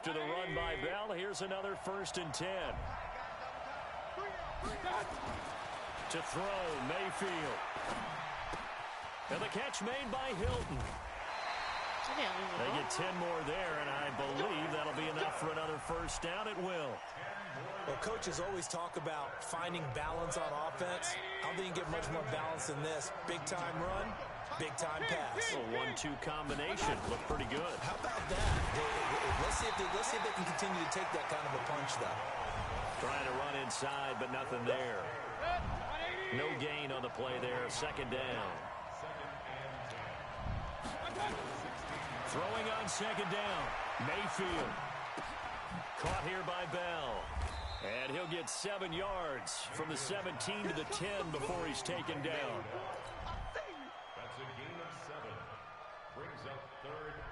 After the run by Bell, here's another 1st and 10. To throw, Mayfield. And the catch made by Hilton. They get 10 more there, and I believe that'll be enough for another 1st down. It will. Well, coaches always talk about finding balance on offense. I don't think you can get much more balance than this. Big-time run, big-time pass. A 1-2 combination. Looked pretty good. How about that? Let's see if they can continue to take that kind of a punch, though. Trying to run inside, but nothing there. No gain on the play there. 2nd down. Throwing on 2nd down. Mayfield. Caught here by Bell. And he'll get 7 yards from the 17 to the 10 before he's taken down. That's a gain of 7. Brings up 3rd and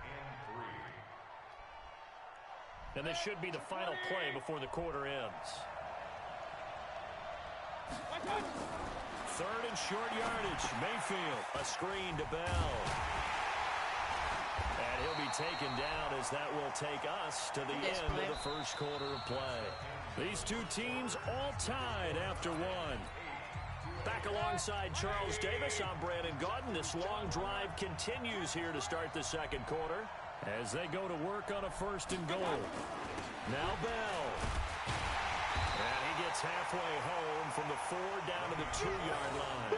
3. And this should be the final play before the quarter ends. 3rd and short yardage. Mayfield. A screen to Bell. And he'll be taken down as that will take us to the end of the 1st quarter of play. These two teams all tied after 1. Back alongside Charles Davis, I'm Brandon Gaudin. This long drive continues here to start the 2nd quarter as they go to work on a 1st and goal. Now Bell. And he gets halfway home from the 4 down to the 2-yard line.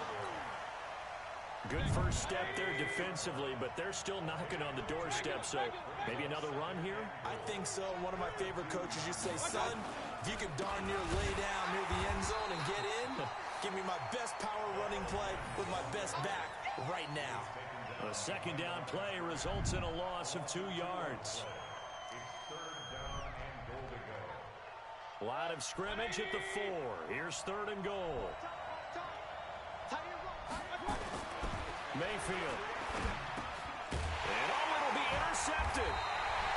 Good 1st step there defensively, but they're still knocking on the doorstep, so maybe another run here? I think so. One of my favorite coaches used to say, son, if you could darn near lay down near the end zone and get in, give me my best power running play with my best back right now. A 2nd down play results in a loss of 2 yards. A lot of scrimmage at the 4. Here's 3rd and goal. Mayfield. And it'll be intercepted.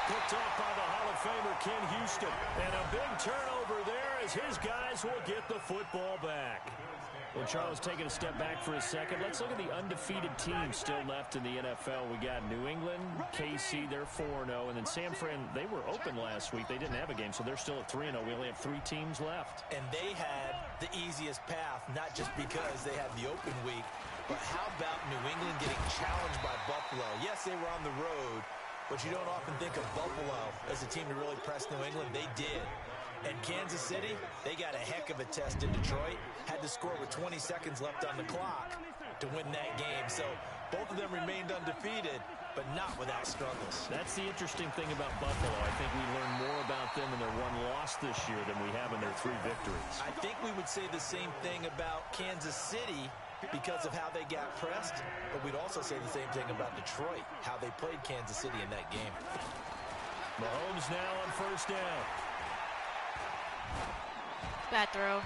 Picked off by the Hall of Famer Ken Houston. And a big turnover there as his guys will get the football back. Well, Charles, taking a step back for a second. Let's look at the undefeated teams still left in the NFL. We got New England, KC, they're 4-0. And then San Fran, they were open last week. They didn't have a game, so they're still at 3-0. We only have 3 teams left. And they had the easiest path, not just because they had the open week, but how about New England getting challenged by Buffalo? Yes, they were on the road, but you don't often think of Buffalo as a team to really press New England. They did. And Kansas City, they got a heck of a test in Detroit. Had to score with 20 seconds left on the clock to win that game. So both of them remained undefeated, but not without struggles. That's the interesting thing about Buffalo. I think we learned more about them in their 1 loss this year than we have in their 3 victories. I think we would say the same thing about Kansas City because of how they got pressed, but we'd also say the same thing about Detroit, how they played Kansas City in that game. Mahomes now on 1st down. Bad throw.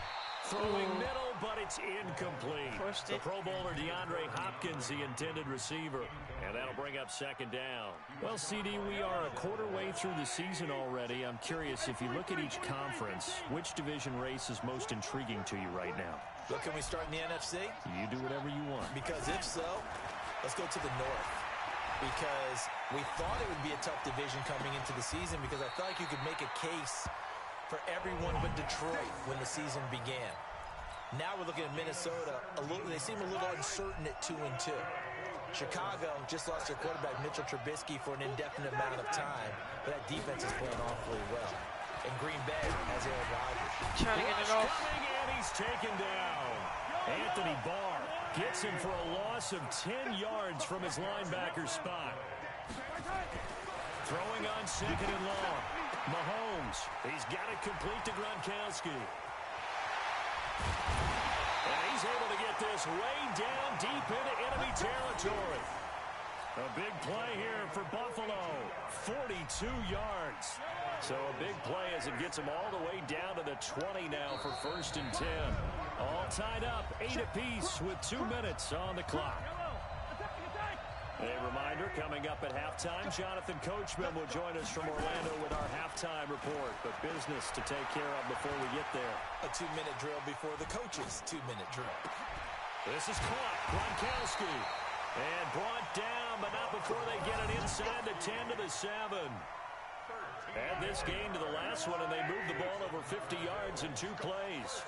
Throwing middle, but it's incomplete. The Pro Bowler DeAndre Hopkins, the intended receiver. And that'll bring up 2nd down. Well, CD, we are a quarter way through the season already. I'm curious, if you look at each conference, which division race is most intriguing to you right now? Well, can we start in the NFC? You do whatever you want. Because if so, let's go to the North. Because we thought it would be a tough division coming into the season because I felt like you could make a case for everyone but Detroit when the season began. Now we're looking at Minnesota. They seem a little uncertain at 2-2. Chicago just lost their quarterback, Mitchell Trubisky, for an indefinite amount of time. But that defense is playing awfully well. And Green Bay has Aaron Rodgers. Trying to get it off. Coming and he's taken down. Anthony Barr gets him for a loss of 10 yards from his linebacker spot. Throwing on 2nd and long. Mahomes, he's got it complete to Gronkowski. And he's able to get this way down deep into enemy territory. A big play here for Buffalo. 42 yards. So a big play as it gets them all the way down to the 20 now for 1st and 10. All tied up, 8 apiece with 2 minutes on the clock. A reminder, coming up at halftime, Jonathan Coachman will join us from Orlando with our halftime report. But business to take care of before we get there. A 2-minute drill before the coach's 2-minute drill. This is caught. Gronkowski. And brought down, but not before they get it inside the 10 to the 7. Add this game to the last one, and they moved the ball over 50 yards in 2 plays.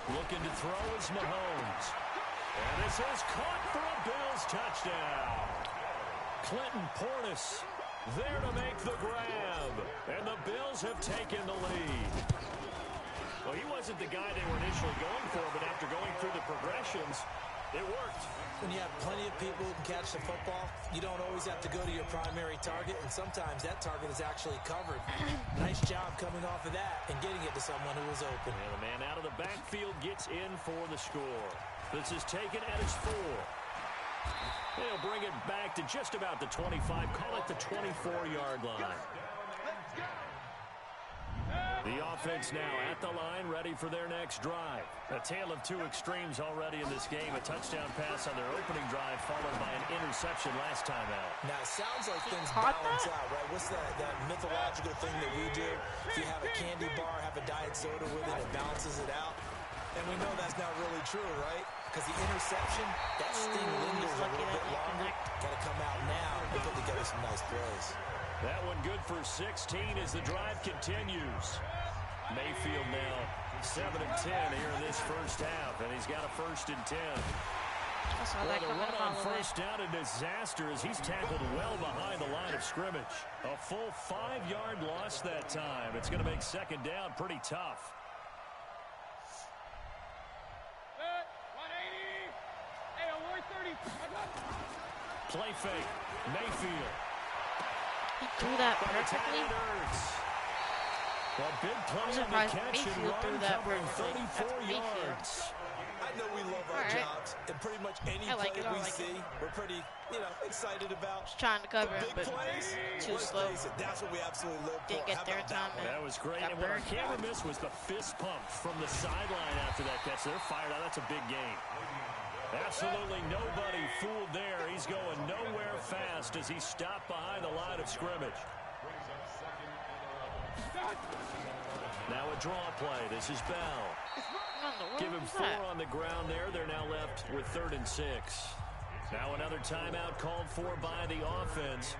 Looking to throw is Mahomes. And this is caught for a Bills touchdown. Clinton Portis there to make the grab. And the Bills have taken the lead. Well, he wasn't the guy they were initially going for, but after going through the progressions, it worked. When you have plenty of people who can catch the football, you don't always have to go to your primary target, and sometimes that target is actually covered. Nice job coming off of that and getting it to someone who was open. And the man out of the backfield gets in for the score. This is taken at his 4. They'll bring it back to just about the 25, call it the 24-yard line. The offense now at the line, ready for their next drive. A tale of 2 extremes already in this game. A touchdown pass on their opening drive, followed by an interception last time out. Now, it sounds like things balance out, right? What's that mythological thing that we do? If you have a candy bar, have a diet soda with it, it balances it out. And we know that's not really true, right? Because the interception, that sting lingers a little bit longer. Got to come out now and put together some nice plays. That one good for 16 as the drive continues. Mayfield now 7 of 10 here in this first half, and he's got a 1st and 10. Well, the run on first down, a disaster as he's tackled well behind the line of scrimmage. A full 5-yard loss that time. It's going to make 2nd down pretty tough. Play fake. Mayfield. He threw that perfectly. A big play on the catch and run covering 34 yards. I know we love our jobs, and pretty much any play that we see, we're pretty, excited about. Just trying to cover him, but plays, too slow. That's what we absolutely live for. Didn't get there in time. That was great. And what our camera missed was the fist pump from the sideline after that catch. They're fired out. That's a big game. Absolutely nobody fooled there. He's going nowhere fast as he stopped behind the line of scrimmage. Now a draw play. This is Bell. Give him 4 on the ground there. They're now left with 3rd and 6. Now another timeout called for by the offense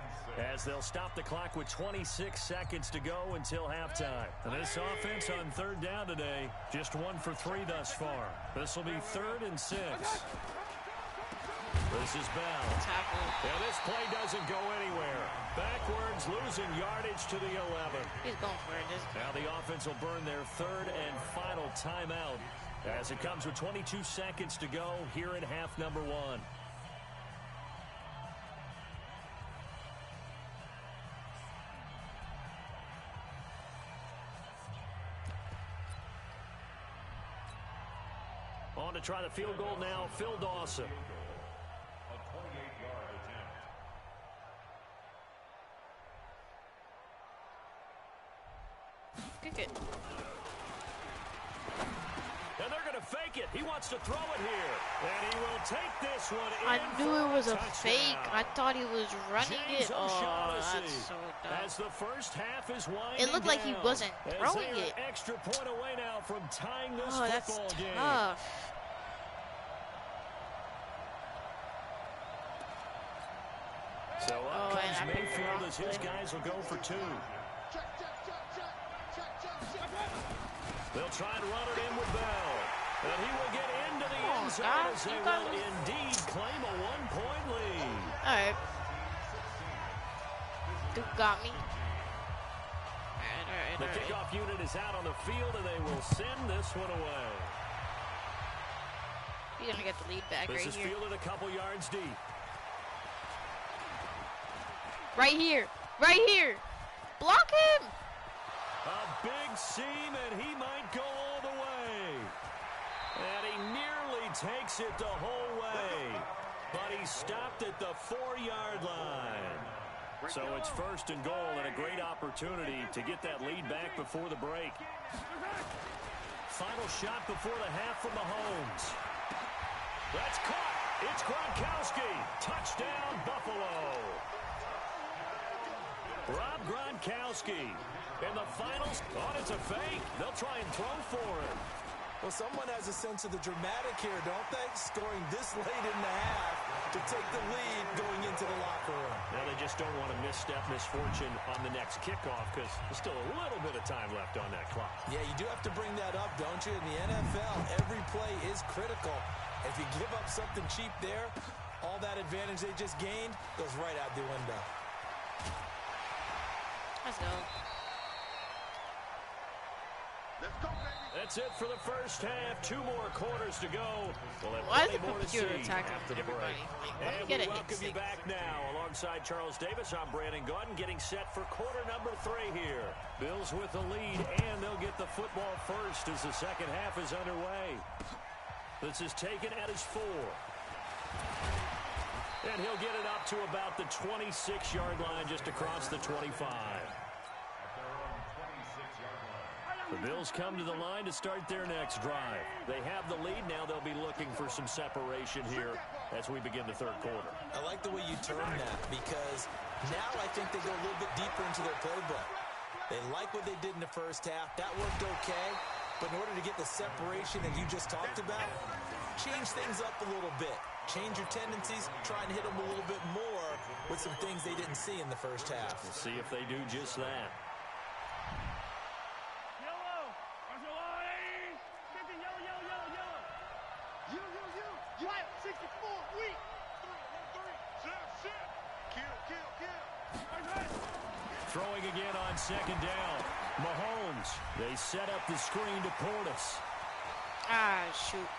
as they'll stop the clock with 26 seconds to go until halftime. And this offense on 3rd down today, just 1 for 3 thus far. This will be 3rd and 6. This is Bell. And this play doesn't go anywhere. Backwards, losing yardage to the 11. He's going for it. Now the offense will burn their 3rd and final timeout as it comes with 22 seconds to go here in half number 1. On to try the field goal now, Phil Dawson. A 28-yard attempt. Kick it. And they're going to fake it. He wants to throw it here. And he will take this one in. I knew it was a touchdown. fake. I thought he was running James it. Oh, that's so as dumb. the first half is winding It looked like he down, wasn't as throwing they are it. Extra point away now from tying this Oh, that's football game. tough. So up and comes I picked the Mayfield wrong as his play. guys will go for 2. They'll try and run it in with Bell. And he will get into the end zone as they will indeed claim a 1-point lead. All right. Duke got me. All The right. kickoff unit is out on the field, and they will send this one away. You're going to get the lead back This right is here. fielded a couple yards deep. Right here. Right here. Block him. A big seam, and he might go all the way. And he nearly takes it the whole way. But he stopped at the 4-yard line. So it's 1st and goal, and a great opportunity to get that lead back before the break. Final shot before the half from Mahomes. That's caught. It's Gronkowski. Touchdown, Buffalo. Rob Gronkowski. And the finals, it's a fake. They'll try and throw for him. Well, someone has a sense of the dramatic here, don't they? Scoring this late in the half to take the lead going into the locker room. Now they just don't want to misstep misfortune on the next kickoff because there's still a little bit of time left on that clock. Yeah, you do have to bring that up, don't you? In the NFL, every play is critical. If you give up something cheap there, all that advantage they just gained goes right out the window. Let's go. Let's go, baby. That's it for the first half. 2 more quarters to go. We'll have Why is plenty the more to computer see attacking after the everybody? break. Like, let me And get we a hit welcome you 6. back now. Alongside Charles Davis, I'm Brandon Gordon, getting set for quarter number 3 here. Bills with the lead, and they'll get the football first as the second half is underway. This is taken at his 4. And he'll get it up to about the 26-yard line, just across the 25. The Bills come to the line to start their next drive. They have the lead. Now they'll be looking for some separation here as we begin the third quarter. I like the way you term that because now I think they go a little bit deeper into their playbook. They like what they did in the first half. That worked okay. But in order to get the separation that you just talked about, change things up a little bit. Change your tendencies. Try and hit them a little bit more with some things they didn't see in the first half. We'll see if they do just that. Throwing again on second down. Mahomes. They set up the screen to Portis. Ah, shoot.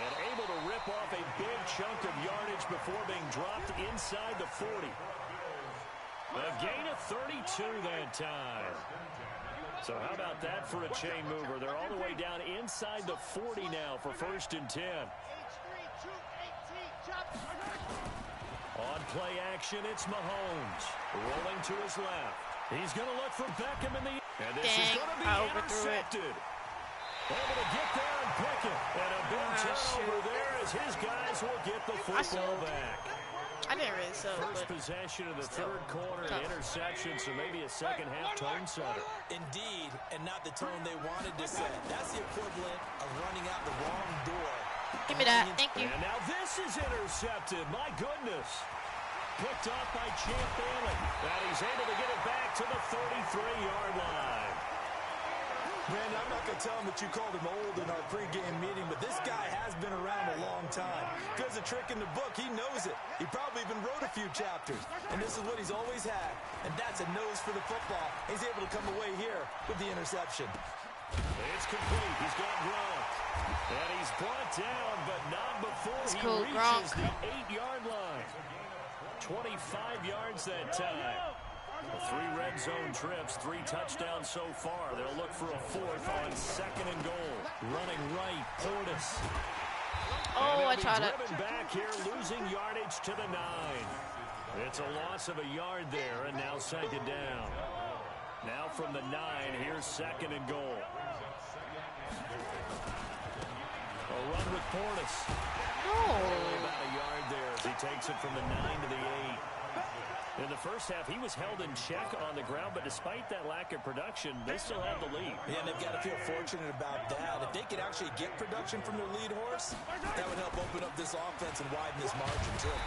And able to rip off a big chunk of yardage before being dropped inside the 40. A gain of 32 that time. So how about that for a chain mover? They're all the way down inside the 40 now for 1st and 10. On play action, it's Mahomes. Rolling to his left. He's going to look for Beckham in the... And this is going to be intercepted. Able to get there and pick it. And a big turnover there as his guys will get the football back. I didn't really sub, First possession of the third quarter, interception, so maybe a second half tone setter. Indeed, and not the tone they wanted to set. That's the equivalent of running out the wrong door. Give me that. Thank you. And now this is intercepted. My goodness. Picked off by Champ Bailey. And he's able to get it back to the 33-yard line. Brandon, I'm not going to tell him that you called him old in our pregame meeting, but this guy has been around a long time. If there's a trick in the book, he knows it. He probably even wrote a few chapters. And this is what he's always had. And that's a nose for the football. He's able to come away here with the interception. It's complete. He's got Gronk. And he's brought down, but not before he reaches the 8-yard line. 25 yards that time. 3 red zone trips, 3 touchdowns so far. They'll look for a 4th on 2nd and goal. Running right, Portis. Oh, I tried it. Driven back here, losing yardage to the 9. It's a loss of a yard there, and now 2nd down. Now from the 9, here's 2nd and goal. A run with Portis. No. About a yard there as he takes it from the 9 to the 8. In the first half, he was held in check on the ground, but despite that lack of production, they still have the lead. Yeah, and they've got to feel fortunate about that. If they could actually get production from their lead horse, that would help open up this offense and widen this margin, too.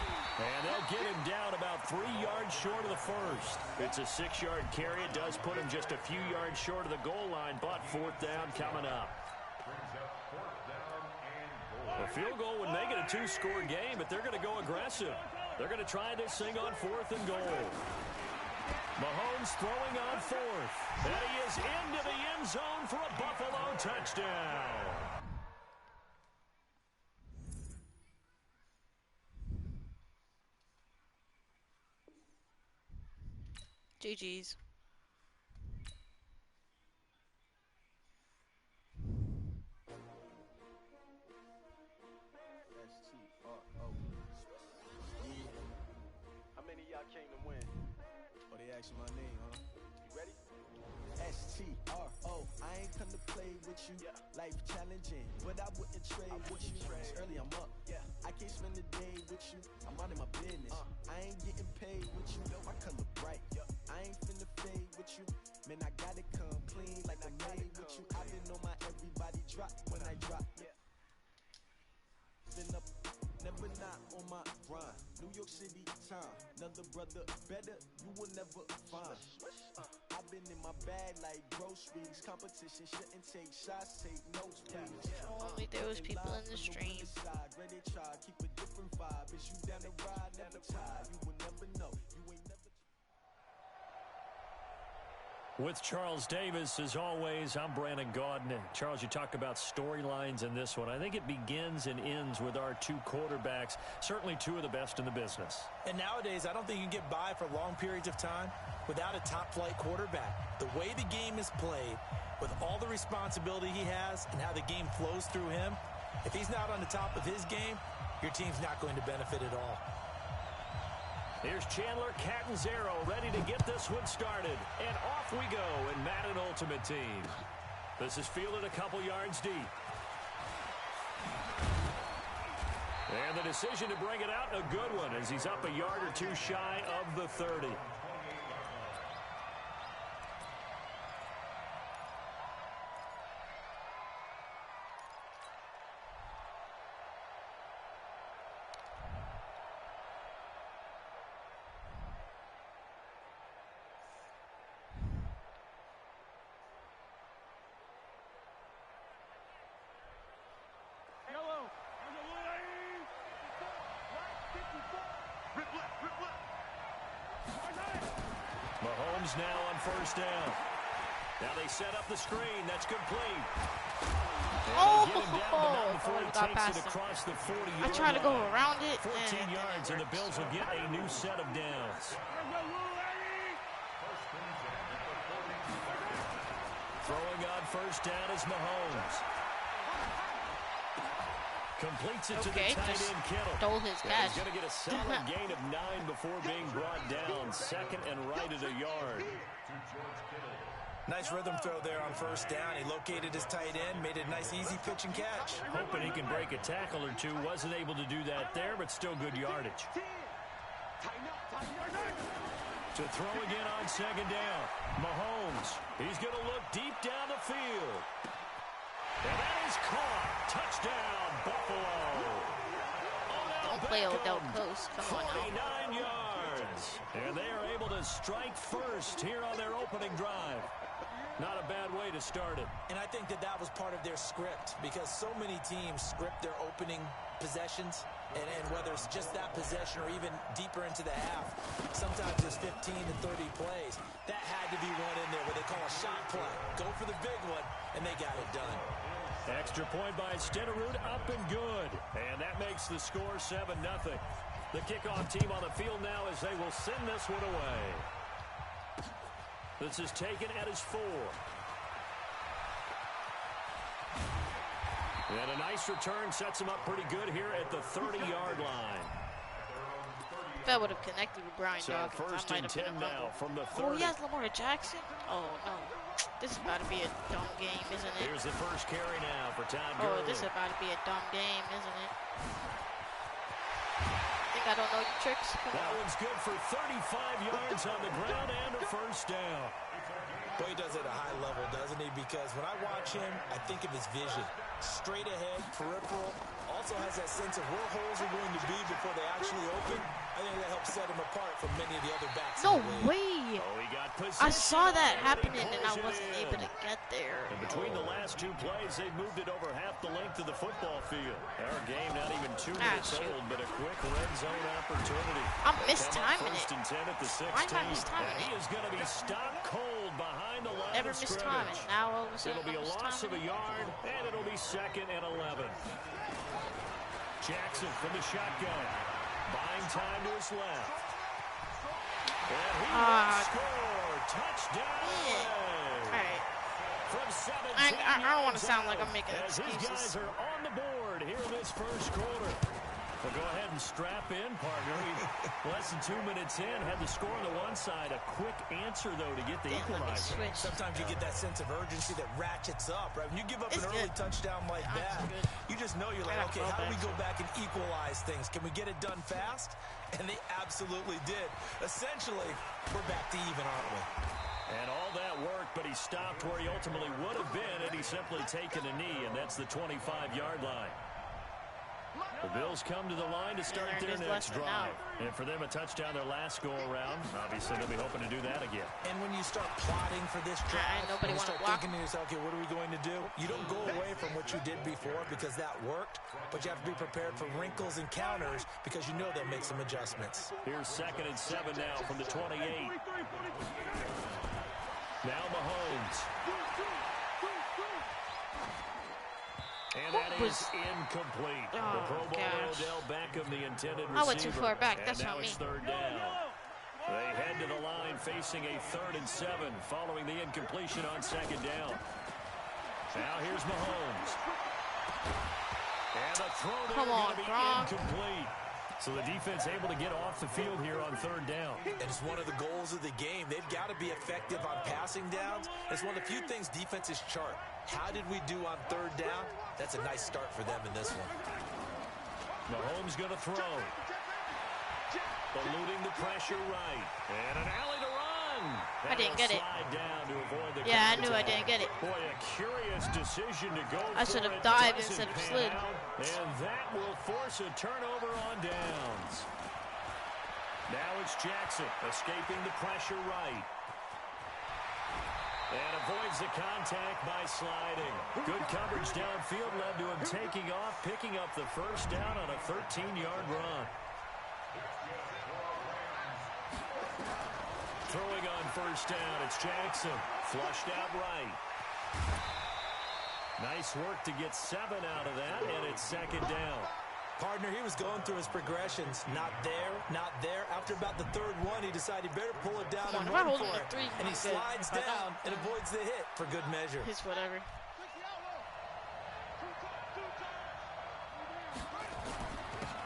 And they'll get him down about 3 yards short of the first. It's a 6-yard carry. It does put him just a few yards short of the goal line, but 4th down coming up. A field goal would make it a 2-score game, but they're going to go aggressive. They're going to try this thing on 4th and goal. Mahomes throwing on 4th. And he is into the end zone for a Buffalo touchdown. GG's. My name, huh? You ready? S-T-R-O. I ain't come to play with you. Yeah. Life challenging, but I wouldn't trade with you. It's early, I'm up. Yeah. I can't spend the day with you. I'm out of my business. I ain't getting paid with you. My color bright. Yeah. I ain't finna fade with you. Man, I gotta come clean like I made with you. I've been on my drop when I drop. Been up, never not on my grind. New York City time, another brother better, you will never find. I've been in my bag like groceries. Competition shouldn't take shots, take notes, please. Only there was people in the stream. Keep a different vibe. Is you down the ride, never tired. You will never know. You ain't never. With Charles Davis, as always, I'm Brandon Gaudin. Charles, you talk about storylines in this one. I think it begins and ends with our two quarterbacks, certainly two of the best in the business. And nowadays, I don't think you can get by for long periods of time without a top-flight quarterback. The way the game is played, with all the responsibility he has and how the game flows through him, if he's not on the top of his game, your team's not going to benefit at all. Here's Chandler Catanzaro ready to get this one started. And off we go in Madden Ultimate Team. This is fielded a couple yards deep. And the decision to bring it out, a good one, as he's up a yard or two shy of the 30. Mahomes now on first down. Now they set up the screen. That's complete. Oh, get him down, but not before he got takes past it him. across the 40-yard I tried to go line. around it. 14 yards, and the Bills will get a new set of downs. Throwing on first down is Mahomes. Completes it to the tight end, Kittle. Stole his catch. He's going to get a solid gain of 9 before being brought down. Second and right at a yard. Nice rhythm throw there on first down. He located his tight end, made a nice easy pitch and catch. Hoping he can break a tackle or two. Wasn't able to do that there, but still good yardage. To throw again on second down. Mahomes. He's going to look deep down the field. And that is caught. Touchdown, Buffalo. Don't play Odell Coast. Come on now. 49 yards. And they are able to strike first here on their opening drive. Not a bad way to start it. And I think that was part of their script, because so many teams script their opening possessions, and whether it's just that possession or even deeper into the half, sometimes there's 15 to 30 plays. That had to be one in there where they call a shot play. Go for the big one, and they got it done. Extra point by Stenerud, up and good. And that makes the score 7-0. The kickoff team on the field now as they will send this one away. This is taken at his 4. And a nice return sets him up pretty good here at the 30-yard line. If I would have connected with Brian So Dawkins, first I and might 10 have been now from the 30. Oh, he has Lamar Jackson? Oh, no. This is about to be a dumb game, isn't it? Here's the first carry now for Todd Oh, Gurley. this is about to be a dumb game, isn't it? Think I don't know your tricks? Come That on. one's good for 35 yards on the ground and a first down. Boy, he does it at a high level, doesn't he? Because when I watch him, I think of his vision. Straight ahead, peripheral. Also has that sense of where holes are going to be before they actually open. I think that helps set him apart from many of the other backs. No in the league. way! Oh, he got I saw that possession, happening and I pulls it wasn't in. able to get there. And between the last two plays, they moved it over half the length of the football field. Our game not even 2 minutes shoot. old, but a quick red zone opportunity. I'm Come up mistiming first it. and 10 at the 16. Why am I mistiming And he it? is going to be stopped cold behind the line Never of missed scrimmage. timing. Now all of a sudden It'll be a I'm loss of a mistiming it. yard, and it'll be 2nd and 11. Jackson from the shotgun. Buying time to his left. And he will score. Touchdown. All right. From 17 I don't want to yards sound like out, I'm making as his excuses. guys are on the board here in this first quarter. Well, go ahead and strap in, partner. Less than 2 minutes in, had the score on the one side. A quick answer, though, to get the Damn, let me equalizer. switch. Sometimes you get that sense of urgency that ratchets up, right? When you give up It's an early good. touchdown like That's that, good. you just know you're like, I got okay, how do we go throwbacks. back and equalize things? Can we get it done fast? And they absolutely did. Essentially, we're back to even, aren't we? And all that work, but he stopped where he ultimately would have been had he simply taken a knee, and that's the 25-yard line. The Bills come to the line to start their next drive. And for them, a touchdown their last go-around. Obviously, they'll be hoping to do that again. And when you start plotting for this drive, nobody you want start to block. thinking to yourself, okay, what are we going to do? You don't go away from what you did before because that worked, but you have to be prepared for wrinkles and counters because you know they'll make some adjustments. Here's 2nd and 7 now from the 28. Now Mahomes. And that is incomplete. The Pro Bowler Odell Beckham, the intended receiver. I went too far back. That's and now not me. it's 3rd down. They head to the line facing a 3rd and 7 following the incompletion on 2nd down. Now here's Mahomes. And the throw there going to be incomplete. So the defense able to get off the field here on 3rd down. And it's one of the goals of the game. They've got to be effective on passing downs. It's one of the few things defenses chart. How did we do on 3rd down? That's a nice start for them in this one. Mahomes going to throw. Eluding the pressure right. And an alley to run. I didn't get it. Down to avoid the I knew I didn't get it. Boy, a curious decision to go I should have dived instead of slid. And that will force a turnover on downs. Now it's Jackson escaping the pressure right. And avoids the contact by sliding. Good coverage downfield led to him taking off, picking up the 1st down on a 13-yard run. Throwing on 1st down, it's Jackson. Flushed out right. Nice work to get 7 out of that, and it's 2nd down. Partner, he was going through his progressions. Not there, not there. After about the 3rd one, he decided he better pull it down and run for it. And he slides down and avoids the hit for good measure. It's whatever.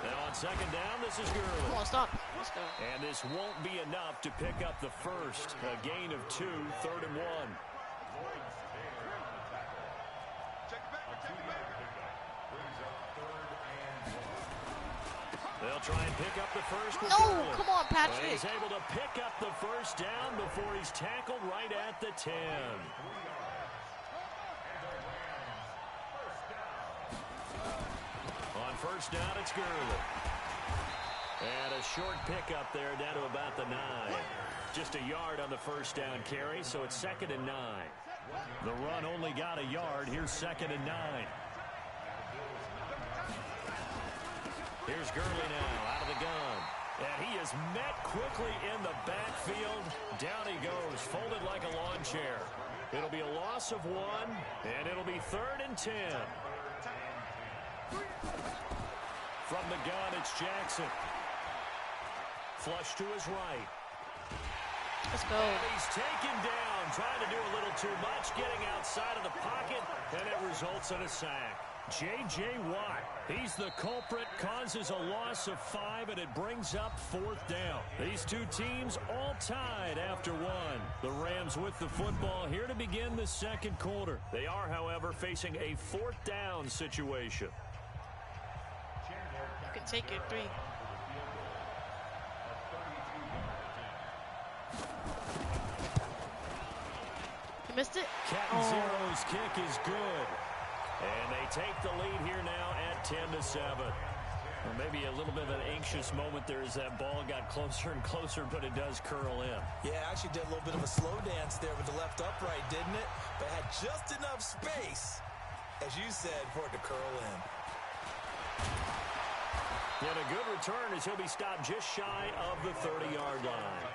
Now on 2nd down, this is Gurley. Come on, stop. Let's go. And this won't be enough to pick up the 1st. A gain of 2, 3rd and 1. They'll try and pick up the 1st. No, come on, Patrick. Well, he's able to pick up the 1st down before he's tackled right at the 10. On 1st down, it's Gurley. And a short pickup there down to about the 9. Just a yard on the 1st down carry, so it's 2nd and 9. The run only got a yard. Here's 2nd and 9. Here's Gurley now, out of the gun. And he is met quickly in the backfield. Down he goes, folded like a lawn chair. It'll be a loss of 1, and it'll be 3rd and 10. From the gun, it's Jackson. Flush to his right. Let's go. And he's taken down, trying to do a little too much, getting outside of the pocket, and it results in a sack. J.J. Watt, he's the culprit, causes a loss of 5, and it brings up 4th down. These two teams all tied after 1. The Rams with the football here to begin the 2nd quarter. They are, however, facing a 4th down situation. You can take your 3. You missed it? Cat Zero's kick is good. And they take the lead here now at 10-7. Well, maybe a little bit of an anxious moment there as that ball got closer and closer, but it does curl in. Yeah, actually did a little bit of a slow dance there with the left upright, didn't it? But had just enough space, as you said, for it to curl in. And a good return as he'll be stopped just shy of the 30-yard line.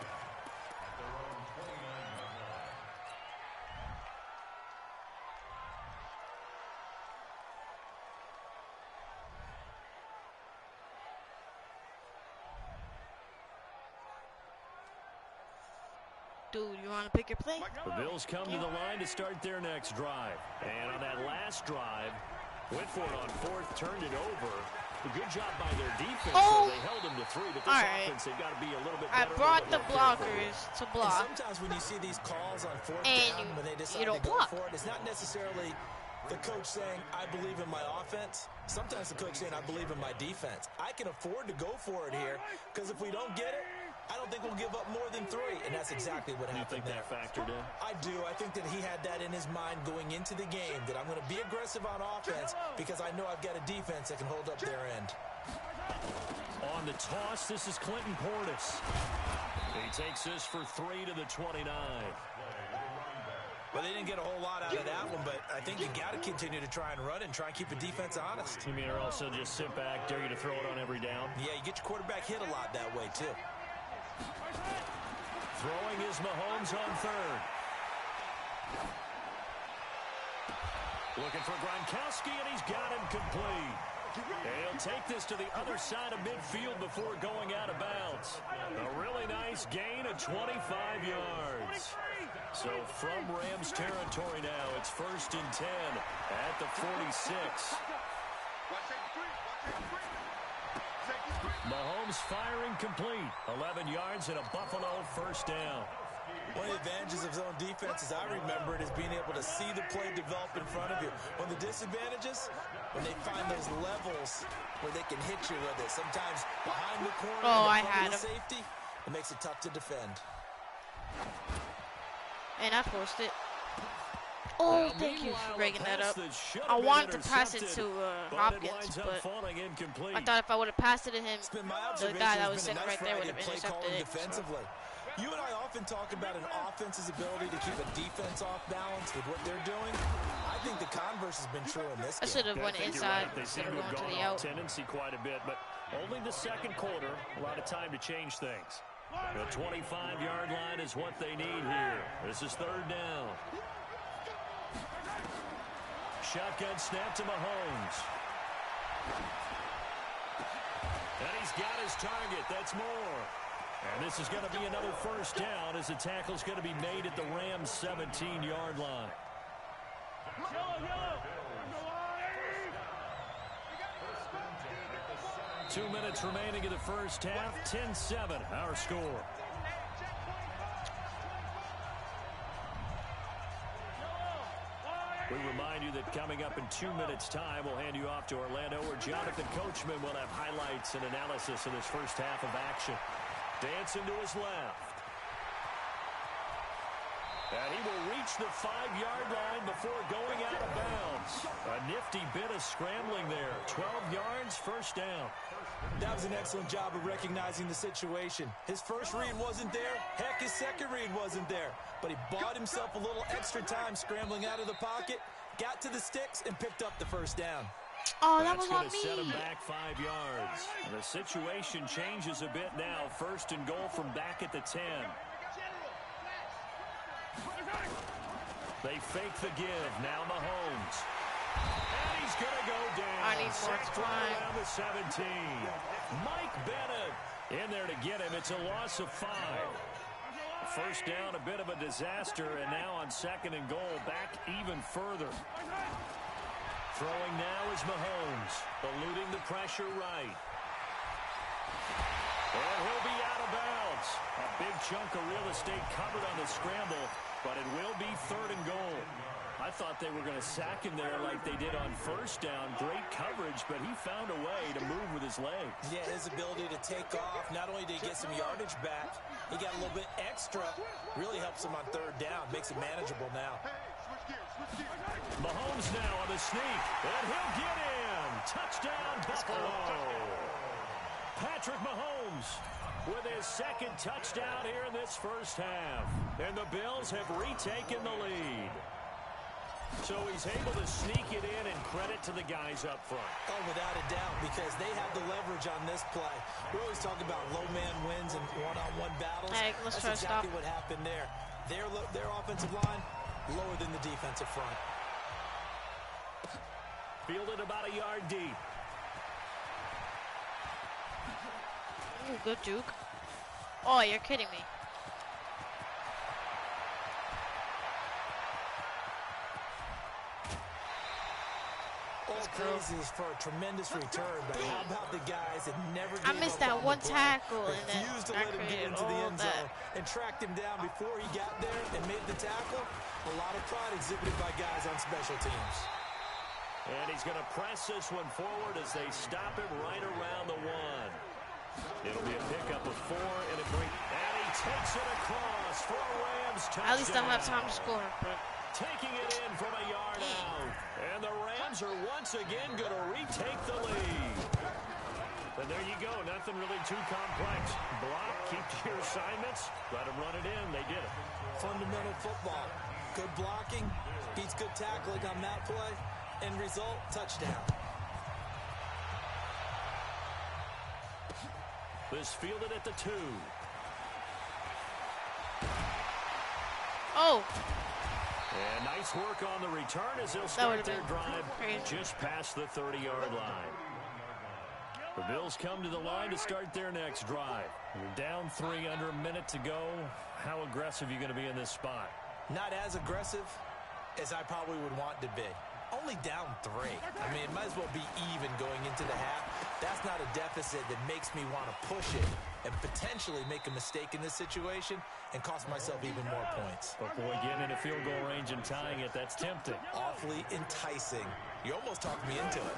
Dude, you want to pick your play? The Bills come to the line to start their next drive. And on that last drive, went for it on 4th, turned it over. A good job by their defense. So they held them to 3, but this offense, they've got to be a little bit better. I brought the blockers to block. And sometimes when you see these calls on 4th down, when they decide to go for it, it's not necessarily the coach saying, I believe in my offense. Sometimes the coach saying, I believe in my defense. I can afford to go for it here, because if we don't get it, I don't think we'll give up more than 3, and that's exactly what happened there. You think that factored in? I do. I think that he had that in his mind going into the game, that I'm going to be aggressive on offense because I know I've got a defense that can hold up their end. On the toss, this is Clinton Portis. He takes this for 3 to the 29. Well, they didn't get a whole lot out of that one, but I think you got to continue to try and run and try and keep the defense honest. You mean, or also just sit back, dare you to throw it on every down? Yeah, you get your quarterback hit a lot that way, too. Throwing is Mahomes on 3rd. Looking for Gronkowski, and he's got him complete. He'll take this to the other side of midfield before going out of bounds. A really nice gain of 25 yards. So from Rams territory now, it's 1st and 10 at the 46. Mahomes firing complete. 11 yards and a Buffalo 1st down. One of the advantages of zone defense, as I remember it, is being able to see the play develop in front of you. One of the disadvantages, when they find those levels where they can hit you with it. Sometimes behind the corner, safety, it makes it tough to defend. And I forced it. Oh, thank you for breaking that up. I wanted to pass it to Hopkins, but I thought if I would have passed it to him, the guy that was sitting right there would have intercepted it. Defensively. You and I often talk about an offense's ability to keep a defense off balance with what they're doing. I think the converse has been true in this game. I should have went inside They seem instead of to have going to gone the off out. tendency quite a bit, but only the 2nd quarter. A lot of time to change things. The 25-yard line is what they need here. This is 3rd down. Shotgun snap to Mahomes. And he's got his target. That's more. And this is going to be another 1st down as the tackle's going to be made at the Rams' 17-yard line. 2 minutes remaining in the 1st half. 10-7, our score. We remind you that coming up in 2 minutes' time, we'll hand you off to Orlando, where Jonathan Coachman will have highlights and analysis of this 1st half of action. Dancing to his left. And he will reach the 5-yard line before going out of bounds. A nifty bit of scrambling there. 12 yards, 1st down. That was an excellent job of recognizing the situation. His first read wasn't there. Heck, his second read wasn't there. But he bought himself a little extra time scrambling out of the pocket, got to the sticks, and picked up the 1st down. Oh, that was on me. That's going to set him back 5 yards. And the situation changes a bit now. 1st and goal from back at the 10. They fake the give. Now Mahomes. And he's going to go down. I need more time. Around the 17. Mike Bennett in there to get him. It's a loss of 5. 1st down, a bit of a disaster. And now on 2nd and goal, back even further. Throwing now is Mahomes, eluding the pressure right. And he'll be out of bounds. A big chunk of real estate covered on the scramble, but it will be 3rd and goal. I thought they were going to sack him there like they did on 1st down. Great coverage, but he found a way to move with his legs. Yeah, his ability to take off, not only did he get some yardage back, he got a little bit extra. Really helps him on 3rd down, makes it manageable now. Mahomes now on the sneak, and he'll get in. Touchdown, Buffalo. Patrick Mahomes with his 2nd touchdown here in this 1st half. And the Bills have retaken the lead. So he's able to sneak it in, and credit to the guys up front. Oh, without a doubt, because they have the leverage on this play. We always talk about low man wins and one-on-one battles. Hey, let's That's try to exactly stop. what happened there. Their offensive line lower than the defensive front. Fielded about a yard deep. Ooh, good juke. Oh, you're kidding me. All praises for a tremendous return, but how about the guys that never gave I missed up that on one the play, tackle, and then refused to I let him get created into the all end that. zone and tracked him down before he got there and made the tackle. A lot of pride exhibited by guys on special teams. And he's going to press this one forward as they stop him right around the 1. It'll be a pickup of 4 and a great touchdown. At least I don't have time to score. But taking it in from a yard out. And the Rams are once again going to retake the lead. And there you go. Nothing really too complex. Block, keep to your assignments, let them run it in. They did it. Fundamental football. Good blocking, beats good tackling on that play. End result, touchdown. This fielded at the 2. oh, And nice work on the return as they'll start their drive just past the 30-yard line. The Bills come to the line to start their next drive. You're down 3, under a minute to go. How aggressive are you going to be in this spot? Not as aggressive as I probably would want to be. Only down 3. I mean, it might as well be even going into the half. That's not a deficit that makes me want to push it and potentially make a mistake in this situation and cost myself even more points. But boy, getting into field goal range and tying it, that's tempting. Awfully enticing. You almost talked me into it.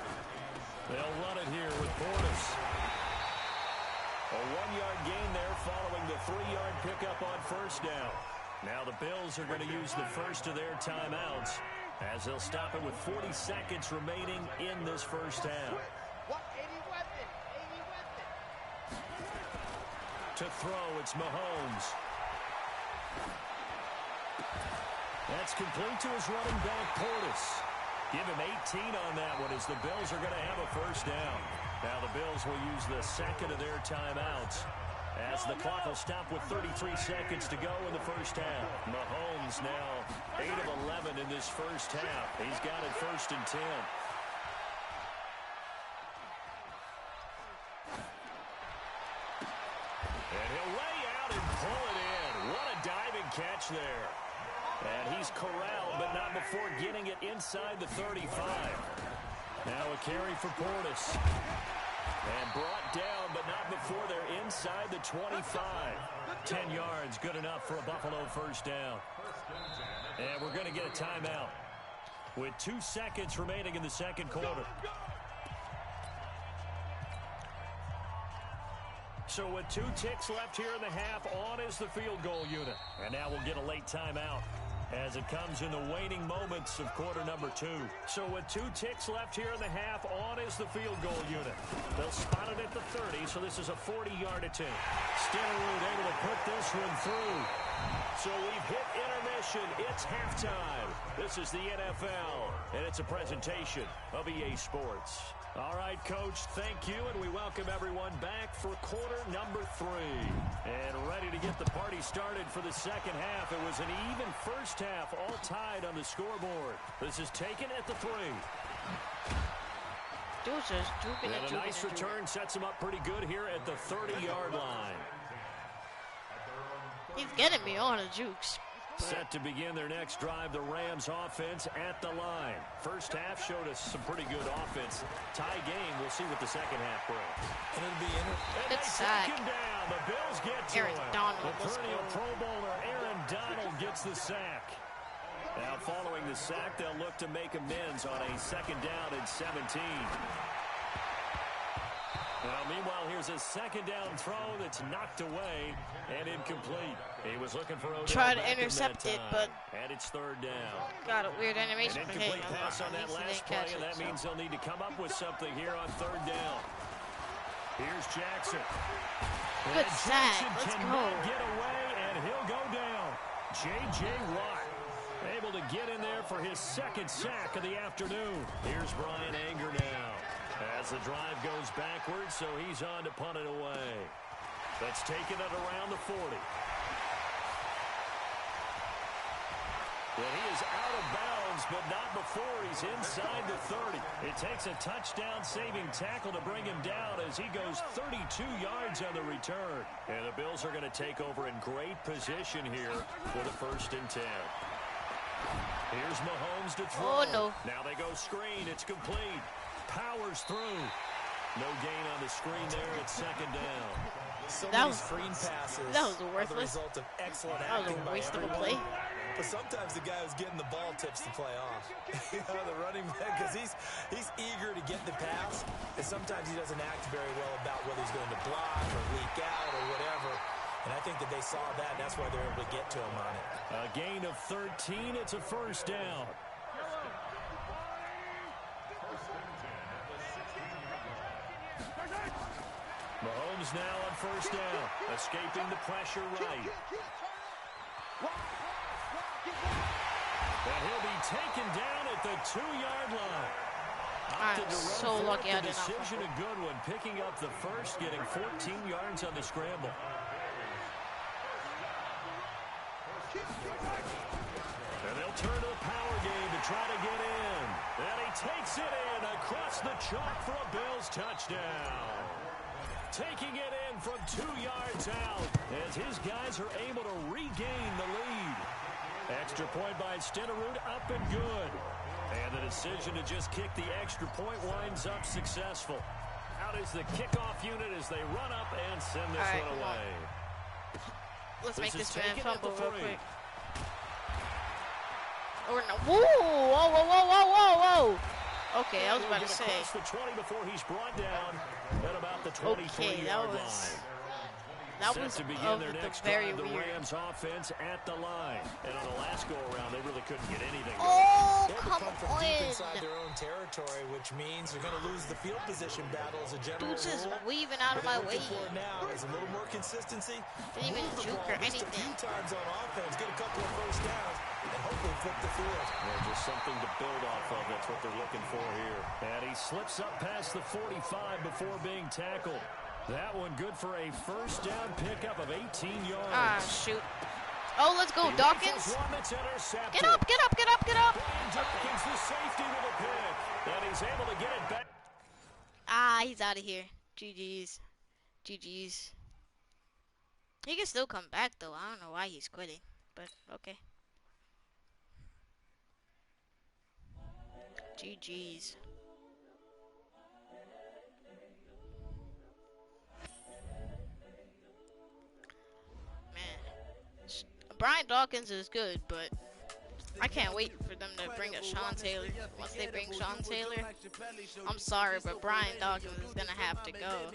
They'll run it here with Portis. A 1-yard gain there following the 3-yard pickup on first down. Now the Bills are going to use the first of their timeouts as they'll stop it with 40 seconds remaining in this first half. To throw, it's Mahomes. That's complete to his running back, Portis. Give him 18 on that one as the Bills are going to have a first down. Now the Bills will use the second of their timeouts as the clock will stop with 33 seconds to go in the first half. Mahomes now 8 of 11 in this first half. He's got it 1st and 10. And he'll lay out and pull it in. What a diving catch there. And he's corralled, but not before getting it inside the 35. Now a carry for Portis. And brought down, but not before they're inside the 25. 10 yards, good enough for a Buffalo first down. And we're going to get a timeout with 2 seconds remaining in the second quarter. So with 2 ticks left here in the half, on is the field goal unit. And now we'll get a late timeout as it comes in the waning moments of quarter number 2. So with 2 ticks left here in the half, on is the field goal unit. They'll spot it at the 30, so this is a 40-yard attempt. Soooooo able to put this one through. So we've hit intermission. It's halftime. This is the NFL, and it's a presentation of EA Sports. All right, Coach, thank you, and we welcome everyone back for quarter number 3. And ready to get the party started for the second half. It was an even first half, all tied on the scoreboard. This is taken at the 3. And a nice return sets him up pretty good here at the 30-yard line. He's getting me on the jukes. Set to begin their next drive, the Rams offense at the line. First half showed us some pretty good offense. Tie game, we'll see what the second half brings. And it'll be good sack. Down. The Bills get to Aaron it. Donald. The perennial Pro Bowler Aaron Donald gets the sack. Now following the sack, they'll look to make amends on a 2nd down and 17. Now, meanwhile, here's a 2nd down throw that's knocked away and incomplete. He was looking for Odell. Tried to intercept it, but and it's 3rd down. Got a weird animation. An incomplete pass on that last play, and that means they'll need to come up with something here on 3rd down. Here's Jackson. Good sack. Let's go. Get away, and he'll go down. J.J. Watt able to get in there for his 2nd sack of the afternoon. Here's Brian Anger now. As the drive goes backwards, so he's on to punt it away. That's taken it around the 40. Well, he is out of bounds, but not before he's inside the 30. It takes a touchdown-saving tackle to bring him down as he goes 32 yards on the return. And the Bills are going to take over in great position here with a 1st and 10. Here's Mahomes to throw. Oh, no. Now they go screen. It's complete. Powers through. No gain on the screen there. It's 2nd down. So many screen passes that was are the result of excellent acting by everyone. But sometimes the guy who's getting the ball tips the play off. The running back, because he's eager to get the pass, and sometimes he doesn't act very well about whether he's going to block or leak out or whatever. And I I think that they saw that, and that's why they're able to get to him on it. A gain of 13. It's a first down. Mahomes now on first down, escaping the pressure right. And he'll be taken down at the 2-yard line. I'm so lucky I did not decision a good one, picking up the first, getting 14 yards on the scramble. And they'll turn to the power game to try to get in. And he takes it in across the chalk for a Bills touchdown. Taking it in from 2 yards out as his guys are able to regain the lead. Extra point by Stenerud, up and good. And the decision to just kick the extra point winds up successful. Out is the kickoff unit as they run up and send this one away. Let's make this man fumble real quick. Or no. Whoa, whoa, whoa, whoa, whoa, whoa, whoa. Okay, I was about to say. The 20 before he's brought down at about the 23-yard line. That was to begin their next very drive, the weird. Rams offense at the line. And on the last go-around, they really couldn't get anything going. Oh, They come come from on. deep inside their own territory, which means they're going to lose the field position battle as a general Dude's just rule. weaving out of my way. For now is a little more consistency. Didn't even Move the juke ball or just anything. a few times on offense, get a couple of first downs, and hopefully flip the field. Yeah, just something to build off of. That's what they're looking for here. And he slips up past the 45 before being tackled. That one good for a first down pickup of 18 yards. Ah, shoot. Oh, let's go, Dawkins. Get up, get up, get up, get up. Dawkins, the safety with a pick. And he's able to get it back. Ah, he's out of here. GG's. GG's. He can still come back, though. I don't know why he's quitting, but okay. GG's. Brian Dawkins is good, but I can't wait for them to bring a Sean Taylor. Once they bring Sean Taylor, I'm sorry, but Brian Dawkins is going to have to go.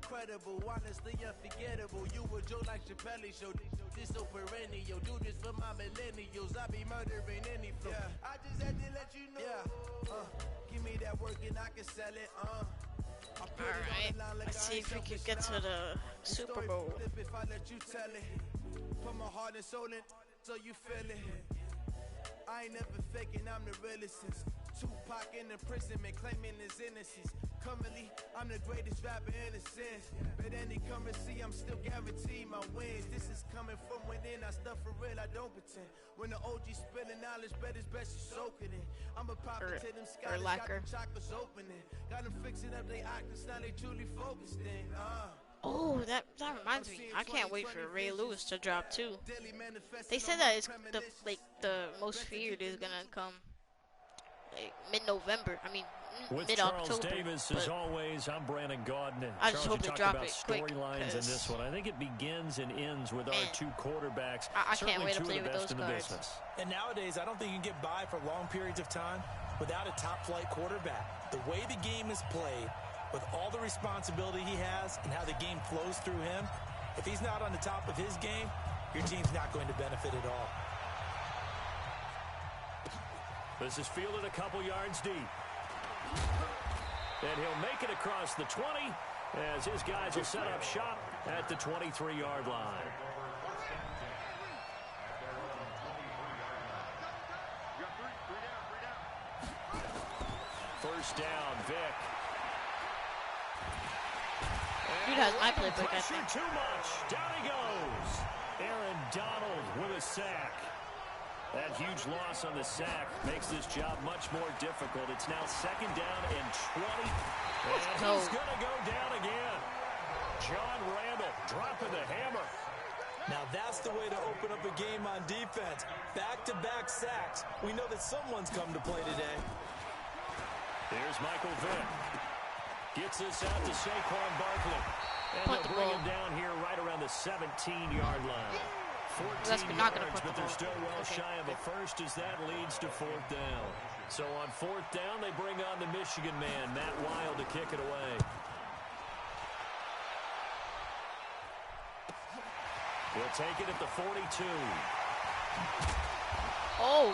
Incredible, honestly unforgettable. You a joke like Chappelle show. This so perennial. Do this for my millennials. I be murdering any flow. I just had to let you know. Give me that work and I can sell it. Alright, let's see if we can get to the Super Bowl. If I let you tell it, put my heart and soul in, so you feel it. I ain't never faking, I'm the realest since Tupac in imprisonment, claiming his innocence. Currently, I'm the greatest rapper in a sense. But any currency, I'm still guaranteed my wins. This is coming from within, I stuff for real, I don't pretend. When the OG spilling knowledge, bet it's best you soak it in. I'm a papa to them scholars, got them chakras opening. Got them fixing up they octaves, now they truly focused in. Oh, that reminds me. I can't wait for Ray Lewis to drop too. They said that it's the most feared is gonna come like mid-November. I mean mid-October. Charles Davis, as always, I'm Brandon Gaudin. I just hope they drop it quick. Storylines in this one. I think it begins and ends with our two quarterbacks. I can't wait to play with those cards. And nowadays, I don't think you can get by for long periods of time without a top-flight quarterback. The way the game is played, with all the responsibility he has and how the game flows through him, if he's not on the top of his game, your team's not going to benefit at all. This is fielded a couple yards deep. And he'll make it across the 20 as his guys will set up shop at the 23-yard line. First down, Vic. Dude has my playbook, I think. Too much. Down he goes. Aaron Donald with a sack. That huge loss on the sack makes this job much more difficult. It's now second down and 20. And he's going to go down again. John Randall dropping the hammer. Now that's the way to open up a game on defense. Back-to-back sacks. We know that someone's come to play today. There's Michael Vick. Gets this out to Saquon Barkley. And they'll bring him down here right around the 17-yard line. Unless we're not going to put but they're still well shy of a first as that leads to 4th down. So on 4th down, they bring on the Michigan man, Matt Wild, to kick it away. We'll take it at the 42. Oh.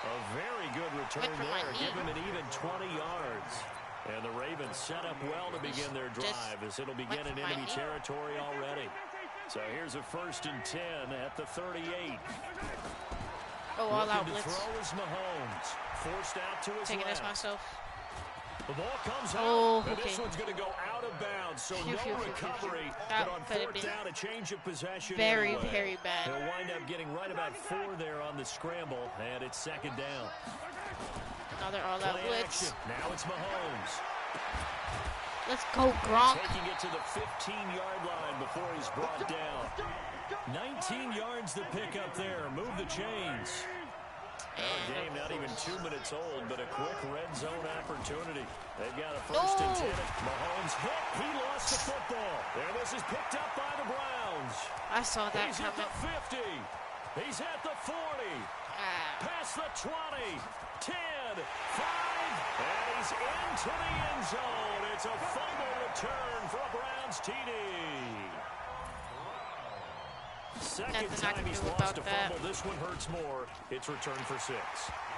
A very good return there. Give him an even 20 yards. And the Ravens set up well to begin their drive as it'll begin in enemy territory already. So here's a 1st and 10 at the 38. Oh, all out blitz. Throw is Mahomes. Forced out to his Taking left. this myself. The ball comes out. Oh, and okay. This one's going to go out of bounds, so no recovery. But on 4th down, a change of possession. Very, anyway. very bad. He'll wind up getting right about 4 there on the scramble, and it's 2nd down. Another all-out blitz. Action. Now it's Mahomes. Let's go, Gronk. Taking it to the 15-yard line before he's brought down. 19 yards to pick up there. Move the chains. Our game not even 2 minutes old, but a quick red zone opportunity. They've got a 1st and 10. Mahomes hit. He lost the football. And this is picked up by the Browns. I saw that He's coming. at the 50. He's at the 40. Past the 20. 10. 5. And he's into the end zone. It's a fumble return for a Browns TD. Second time he's lost a fumble. This one hurts more. It's returned for 6.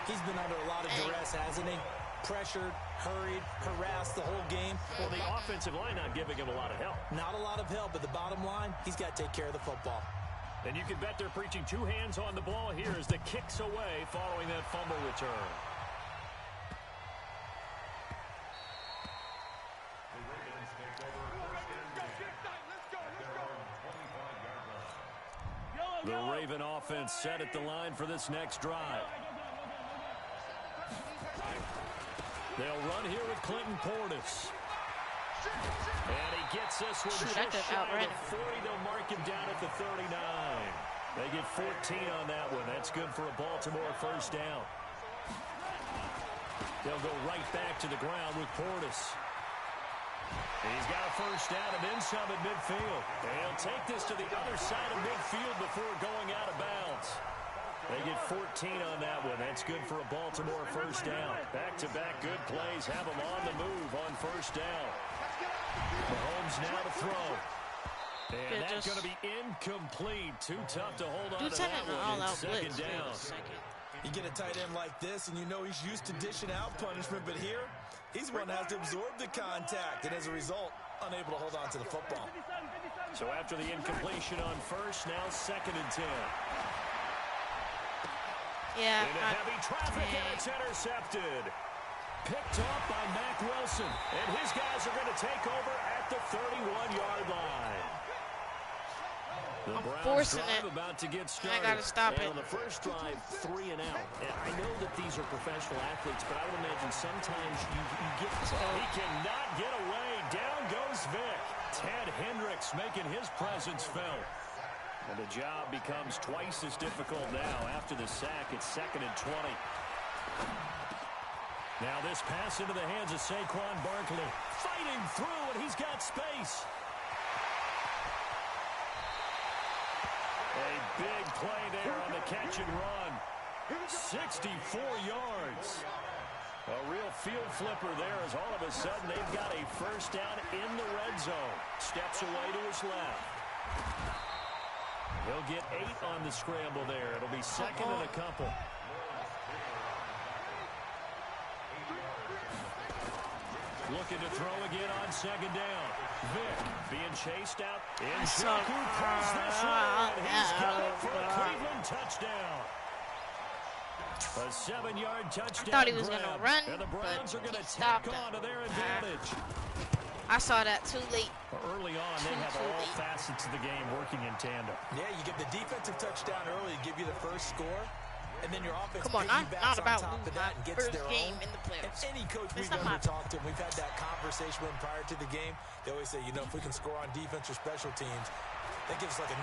He's been under a lot of duress, hasn't he? Pressured, hurried, harassed the whole game. Well, the offensive line not giving him a lot of help. Not a lot of help, but the bottom line, he's got to take care of the football. And you can bet they're preaching 2 hands on the ball here as the kick's away following that fumble return. The Raven offense set at the line for this next drive. They'll run here with Clinton Portis. And he gets this one just shy of the 40. They'll mark him down at the 39. They get 14 on that one. That's good for a Baltimore 1st down. They'll go right back to the ground with Portis. He's got a 1st down and then some at midfield. They'll take this to the other side of midfield before going out of bounds. They get 14 on that one. That's good for a Baltimore 1st down. Back-to-back good plays have them on the move on 1st down. Mahomes now to throw. And that's going to be incomplete. Too tough to hold on to that one. It's 2nd down. You get a tight end like this, and you know he's used to dishing out punishment, but here, he's one that has to absorb the contact, and as a result, unable to hold on to the football. So after the incompletion on 1st, now 2nd and 10. Yeah. In a heavy traffic, and it's intercepted. Picked off by Mack Wilson, and his guys are going to take over at the 31-yard line. The Browns drive about to get started. I got to stop it. On the first drive, 3 and out. And I know that these are professional athletes, but I would imagine sometimes you get he cannot get away. Down goes Vic. Ted Hendricks making his presence felt. And the job becomes twice as difficult now after the sack. It's 2nd and 20. Now this pass into the hands of Saquon Barkley. Fighting through, and he's got space. A big play there on the catch and run. 64 yards. A real field flipper there as all of a sudden they've got a 1st down in the red zone. Steps away to his left. He'll get 8 on the scramble there. It'll be 2nd and a couple. Looking to throw again on 2nd down. Vic being chased out. Njoku pulls this one. He's got it for a Cleveland touchdown. A 7-yard touchdown. I thought he was going to run, and the Browns are going to tack on to their advantage. I saw that too late. Early on, they have all facets of the game working in tandem. Yeah, you get the defensive touchdown early to give you the first score, and then your offense Come on, not about losing my first game in the playoffs. And any coach we've ever talked to, we've had that conversation with them prior to the game. They always say, you know, if we can score on defense or special teams, that gives us like a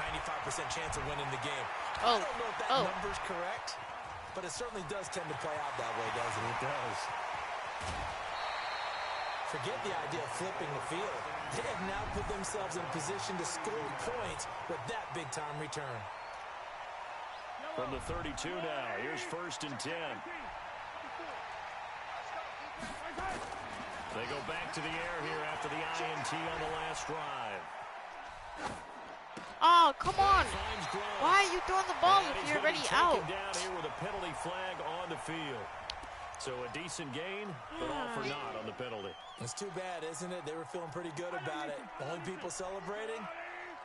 95% chance of winning the game. I don't know if that number's correct, but it certainly does tend to play out that way, doesn't it? It does. Forget the idea of flipping the field. They have now put themselves in a position to score points with that big-time return. From the 32 now, here's 1st and 10. They go back to the air here after the INT on the last drive. Oh, come on. Why are you throwing the ball if you're already out? Down here with a penalty flag on the field. So a decent gain, but all for naught on the penalty. It's too bad, isn't it? They were feeling pretty good about it. Only people celebrating,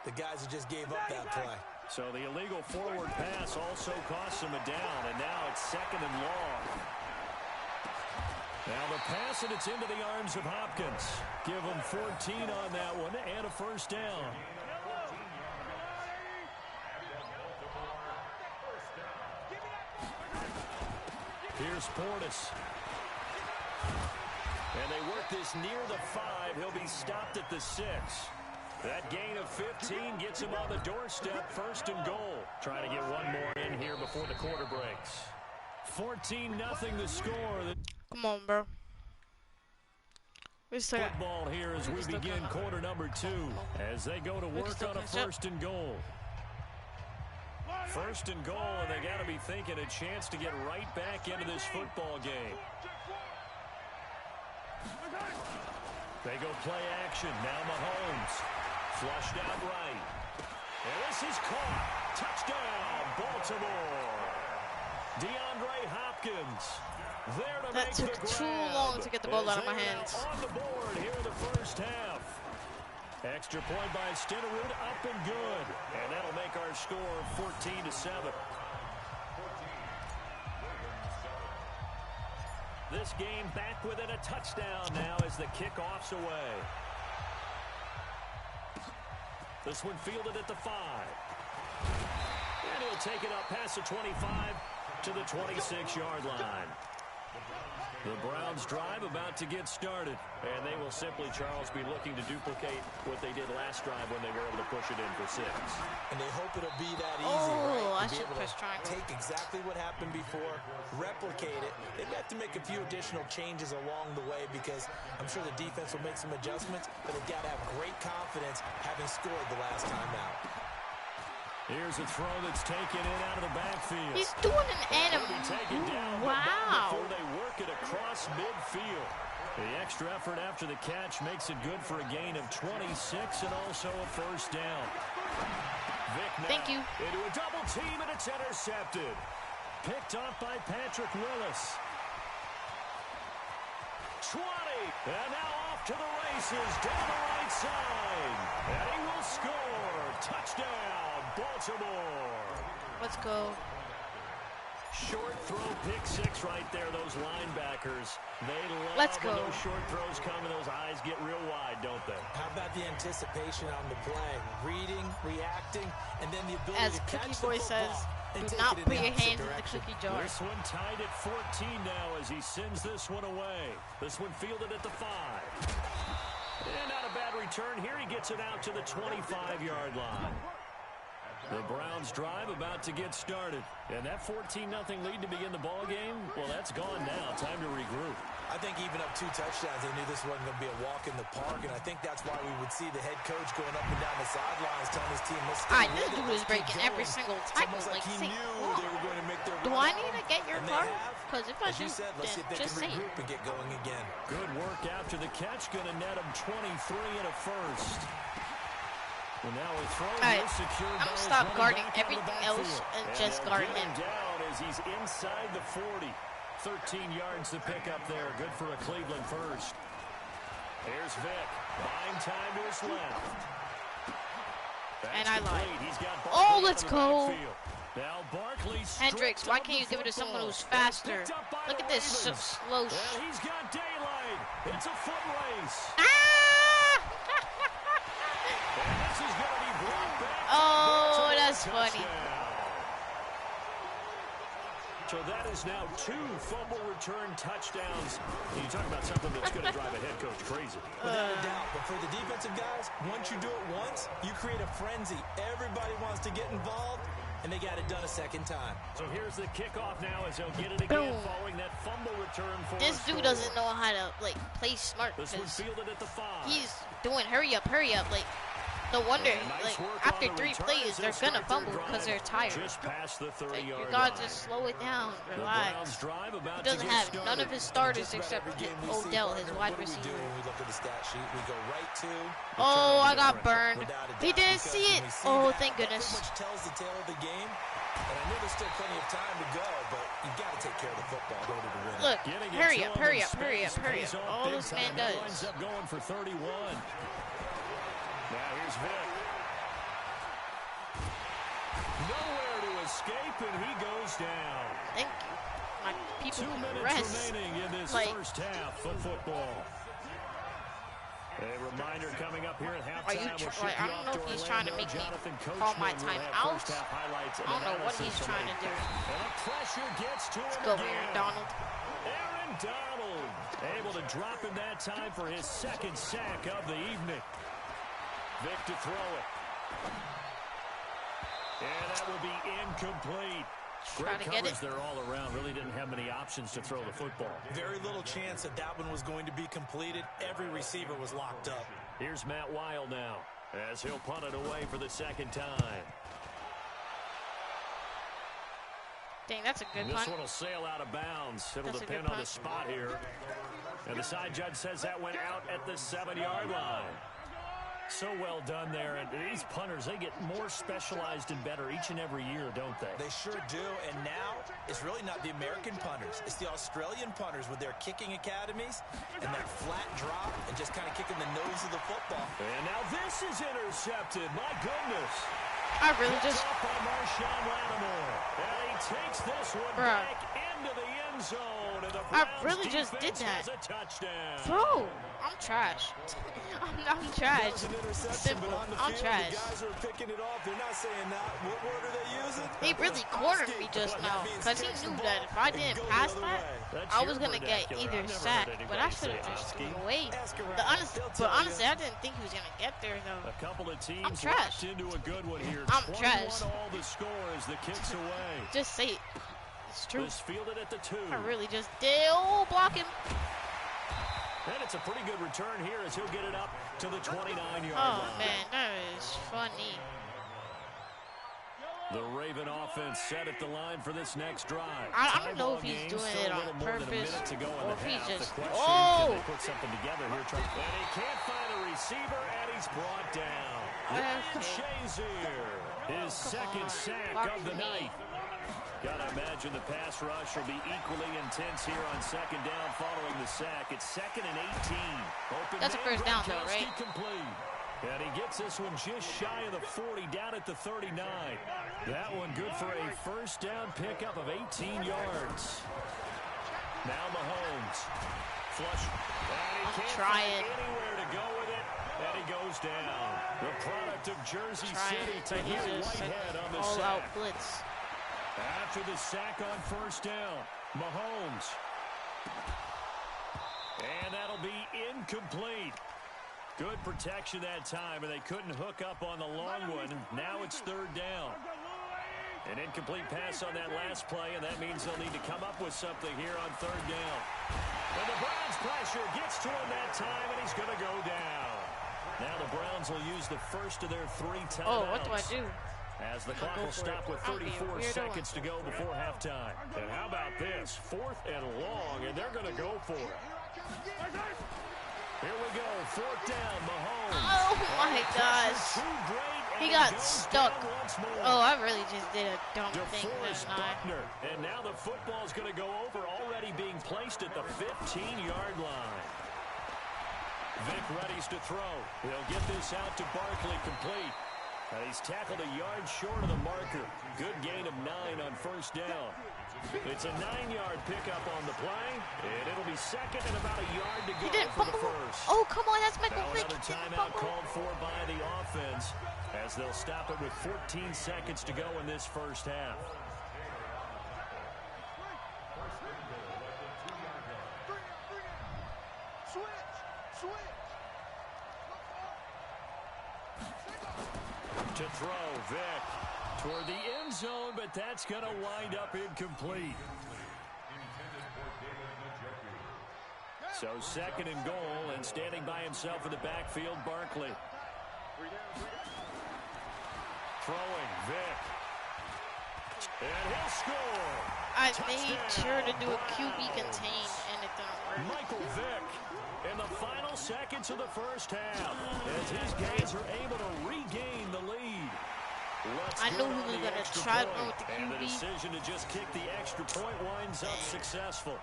the guys who just gave up that play. So the illegal forward pass also costs him a down, and now it's 2nd and long. Now the pass, and it's into the arms of Hopkins. Give him 14 on that one and a 1st down. Here's Portis. And they work this near the 5. He'll be stopped at the 6. That gain of 15 gets him on the doorstep. 1st and goal. Trying to get one more in here before the quarter breaks. 14-0 the score. Come on, bro. Football here as we begin quarter number 2. As they go to work on a 1st and goal. 1st and goal, and they got to be thinking a chance to get right back into this football game. They go play action. Now Mahomes. Flushed out right. And this is caught. Touchdown, Baltimore. DeAndre Hopkins. There to that make took the too grab. long to get the ball out of my hands. On the board here in the 1st half. Extra point by Stenerud, up and good. And that'll make our score 14-7. This game back within a touchdown now as the kickoff's away. This one fielded at the 5. And he'll take it up past the 25 to the 26-yard line. The Browns drive about to get started. And they will simply, Charles, be looking to duplicate what they did last drive when they were able to push it in for 6. And they hope it'll be that easy, right? I should press triangle. Take exactly what happened before, replicate it. They may have to make a few additional changes along the way because I'm sure the defense will make some adjustments, but they've got to have great confidence having scored the last time out. Here's a throw that's taken in out of the backfield. He's doing an animal. Wow. Before they work it across midfield. The extra effort after the catch makes it good for a gain of 26 and also a 1st down. Vic now Thank you. into a double team, and it's intercepted. Picked off by Patrick Willis. 20, and now off to the races down the right side. And he will score. Touchdown, Baltimore. Let's go. Short throw, pick 6 right there. Those linebackers, they love Let's go. when those short throws come and those eyes get real wide, don't they? How about the anticipation on the play? Reading, reacting, and then the ability As to catch Cookie the Boy football says, and do take not it put in the your opposite hands in the direction. cookie jar. This one tied at 14 now as he sends this one away. This one fielded at the 5. And not a bad return here. He gets it out to the 25-yard line. The Browns drive about to get started. And that 14-0 lead to begin the ball game, well, that's gone now. Time to regroup. I think even up 2 touchdowns, they knew this wasn't going to be a walk in the park, and I think that's why we would see the head coach going up and down the sidelines telling his team, let's stay This with it, dude let's is keep breaking going. every single It's tackle. almost like he say, knew they were going to make their do run I need to home, get your and they card? have. Because if I As you do, said, let's see if they just can say it. regroup and get going again. Good work after the catch. Going to net him 23 and a 1st. And now a throw here secured. I'm going to stop guarding everything else and just guard him. Down as he's inside the 40. 13 yards to pick up there. Good for a Cleveland 1st. Here's Vic. Buying time to his left. And I lied. He's got Oh, let's go. backfield. Now Barkley. Hendricks, why can't you give it to someone who's faster? Look at this slow. Well, he's got daylight. It's a foot race. And this is going to be brought back. Oh, that's funny. So that is now 2 fumble return touchdowns. You talk about something that's going to drive a head coach crazy. Without a doubt. But for the defensive guys, once you do it once, you create a frenzy. Everybody wants to get involved, and they got it done a second time. So here's the kickoff now as they'll get it again following that fumble return for This dude doesn't know how to play smart. This one fielded at the 5. He's doing hurry up, like. No wonder, like, after 3 plays, they're going to fumble because they're tired. Like, you got to just slow it down, relax. He doesn't have none of his starters except Odell, his wide receiver. Oh, I got burned. He didn't see it. Oh, thank goodness. Tells the tale of the game. And I know there's still plenty of time to go, but you got to take care of the football in order to win. Look, hurry up, hurry up, hurry up, hurry up. All this man does. Winds up going for 31. Now here's Vic. Nowhere to escape, and he goes down. Thank you. My people 2 minutes rest. remaining in this first half of football. A reminder coming up here at halftime. I don't know if he's trying to make me call my time out. I don't know what he's trying to do. Let's go, Aaron Donald. Aaron Donald able to drop in that time for his second sack of the evening. Vic to throw it. And that will be incomplete. Great coverage there all around. Really didn't have many options to throw the football. Very little chance that that one was going to be completed. Every receiver was locked up. Here's Matt Weil now as he'll punt it away for the second time. Dang, that's a good punt. This one will sail out of bounds. It'll depend on the spot here. And the side judge says that went out at the 7-yard line. So well done there, and these punters, they get more specialized and better each and every year, don't they? They sure do, and now it's really not the American punters. It's the Australian punters with their kicking academies and that flat drop and just kind of kicking the nose of the football. And now this is intercepted. My goodness. I really just... Off by Marshawn Lattimore. And he takes this one back into the end zone. And the Browns I really just did that. A touchdown. Bro, I'm trash. I'm trash. Simple. I'm trash. Guys are picking it off. They're not saying that. What word are they using? He really cornered me just now because he knew that if I didn't pass that, I was going to get either sacked, but I should have just threw away. But honestly, I didn't think he was going to get there, though. A couple of teams I'm trash. into a good one here. I'm trash. All the score as the kicks away. Just say it. It's true. This fielded at the 2. I really just did. Oh, block him. And it's a pretty good return here as he'll get it up to the 29-yard line. Oh, man, that is funny. The Raven offense set at the line for this next drive. I don't know if he's doing it on purpose or if he's just... Oh! Put something together here. And he can't find a receiver, and he's brought down. Shazier, his second sack of the night. Gotta imagine the pass rush will be equally intense here on second down following the sack. It's 2nd and 18. That's a first down, though, right? Complete. And he gets this one just shy of the 40, down at the 39. That one good for a first down pickup of 18 yards. Now Mahomes. Flush. And he can't find anywhere to go with it. And he goes down. The product of Jersey City to hit Whitehead on the sack. All-out blitz. After the sack on first down, Mahomes. And that'll be incomplete. Good protection that time, and they couldn't hook up on the long one. Now it's 3rd down. An incomplete pass on that last play, and that means they'll need to come up with something here on 3rd down. And the Browns pressure gets to him that time, and he's going to go down. Now the Browns will use the first of their 3 timeouts. Oh, what do I do? As the clock will stop with 34 seconds to go before halftime. And how about this? 4th and long, and they're going to go for it. Here we go. 4th down, Mahomes. Oh, my gosh. He got stuck. Oh, I really just did a dumb thing that night. And now the football's going to go over, already being placed at the 15-yard line. Vic readies to throw. He'll get this out to Barkley, complete. And he's tackled a yard short of the marker. Good gain of 9 on first down. It's a 9-yard pickup on the play, and it'll be 2nd and about a yard to go for the first. Oh, come on, that's Michael Vick. Another timeout called for by the offense as they'll stop it with 14 seconds to go in this first half. To throw, Vic toward the end zone, but that's going to wind up incomplete. So 2nd and goal, and standing by himself in the backfield, Barkley. Throwing Vic. And he'll score. I made sure to do a QB contain, and it didn't work. Michael Vick in the final seconds of the first half, as his guys are able to regain the lead. I knew he was going to try to run with the QB. And the decision to just kick the extra point winds up successful.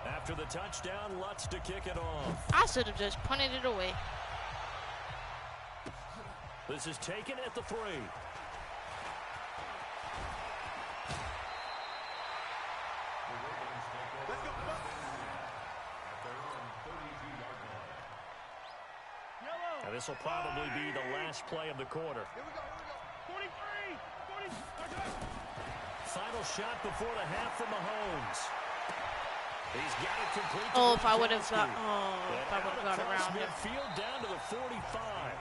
After the touchdown, Lutz to kick it off. I should have just punted it away. This is taken at the 3. And this will probably be the last play of the quarter. Final shot before the half from Mahomes. He's got it complete. Oh, if I would have got, around him. Midfield down to the 45.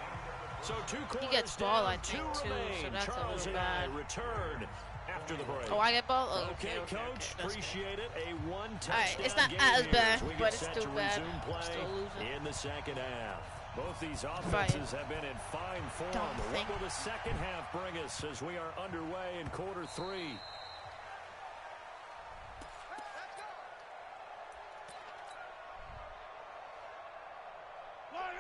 So he gets ball, I think, too, so that's a little bad. Return after the break. Oh, I get ball? Oh, okay, Coach. Appreciate it. A one-touchdown Alright, it's not as bad, but it's still bad. Still losing. In the second half. Both these offenses have been in fine form. What will the second half bring us as we are underway in quarter 3?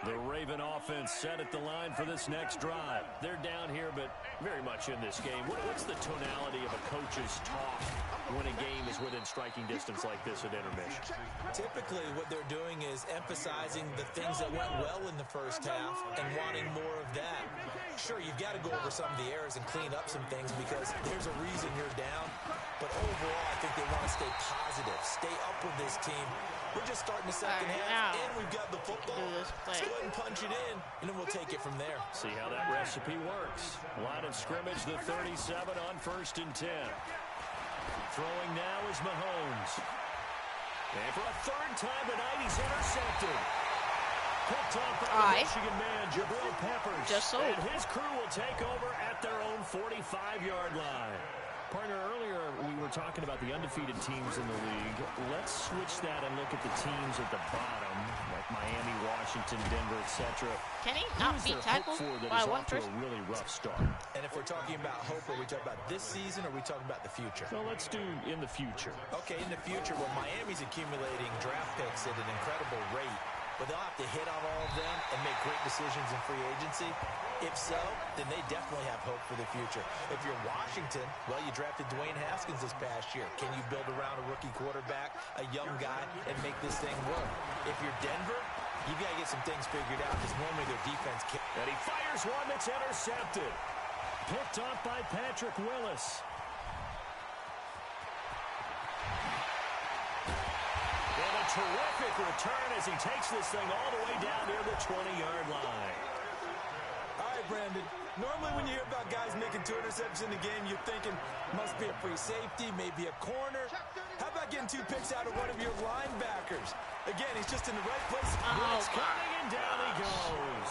The Raven offense set at the line for this next drive. They're down here, but very much in this game. What's the tonality of a coach's talk when a game is within striking distance like this at intermission? Typically, what they're doing is emphasizing the things that went well in the first half and wanting more of that. Sure, you've got to go over some of the errors and clean up some things because there's a reason you're down. But overall, I think they want to stay positive, stay up with this team. We're just starting the second half, and we've got the football. Let's go ahead and punch it in, and then we'll take it from there. See how that recipe works. Line of scrimmage, the 37 on 1st and 10. Throwing now is Mahomes. And for a 3rd time tonight, he's intercepted. Picked up by the Michigan man, Jabril Peppers. Just so. And his crew will take over at their own 45-yard line. Partner, earlier we were talking about the undefeated teams in the league. Let's switch that and look at the teams at the bottom, like Miami, Washington, Denver, etc. Can he not be tackled by one person? A really rough start. And if we're talking about hope, are we talking about this season or are we talking about the future? So let's do in the future. Okay, in the future, well, Miami's accumulating draft picks at an incredible rate, but they'll have to hit on all of them and make great decisions in free agency. If so, then they definitely have hope for the future. If you're Washington, well, you drafted Dwayne Haskins this past year. Can you build around a rookie quarterback, a young guy, and make this thing work? If you're Denver, you've got to get some things figured out because normally their defense can't. And he fires one that's intercepted. Picked up by Patrick Willis. And a terrific return as he takes this thing all the way down near the 20-yard line. All right, Brandon. Normally when you hear about guys making 2 interceptions in the game, you're thinking must be a free safety, maybe a corner. How about getting 2 picks out of one of your linebackers? Again, he's just in the right place. Blitz coming, and down he goes.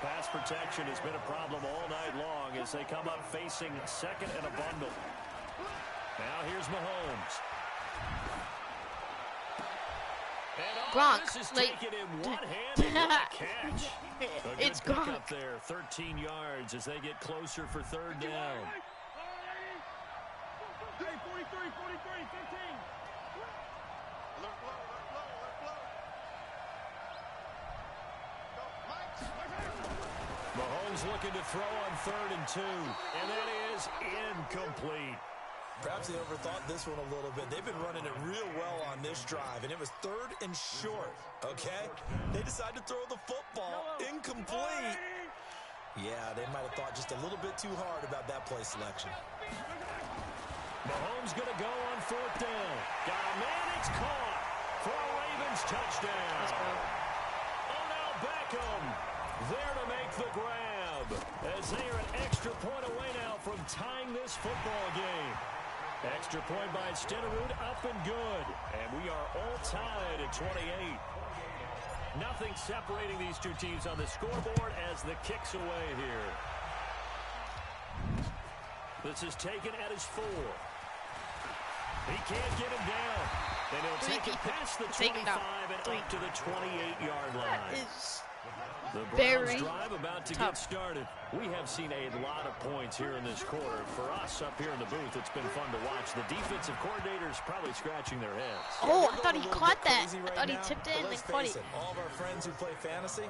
Pass protection has been a problem all night long as they come up facing second and a bundle. Now here's Mahomes. Gronk, like, catch. It's Gronk. Up there, 13 yards as they get closer for 3rd down. 43, 15. Mahomes looking to throw on 3rd and 2, and that is incomplete. Perhaps they overthought this one a little bit. They've been running it real well on this drive, and it was 3rd and short, okay? They decided to throw the football incomplete. Yeah, they might have thought just a little bit too hard about that play selection. Mahomes going to go on 4th down. Got a man, it's caught for a Ravens touchdown. Odell Beckham there to make the grab as they are an extra point away now from tying this football game. Extra point by Stenerud, up and good. And we are all tied at 28. Nothing separating these two teams on the scoreboard as the kick's away here. This is taken at his 4. He can't get him down. And he'll take it past the 25 and up to the 28-yard line. That is the very Browns drive about to get started. We have seen a lot of points here in this quarter. For us up here in the booth, it's been fun to watch. The defensive coordinators probably scratching their heads. Oh, I thought he caught that. I thought he tipped it and then caught it. All of our friends who play fantasy,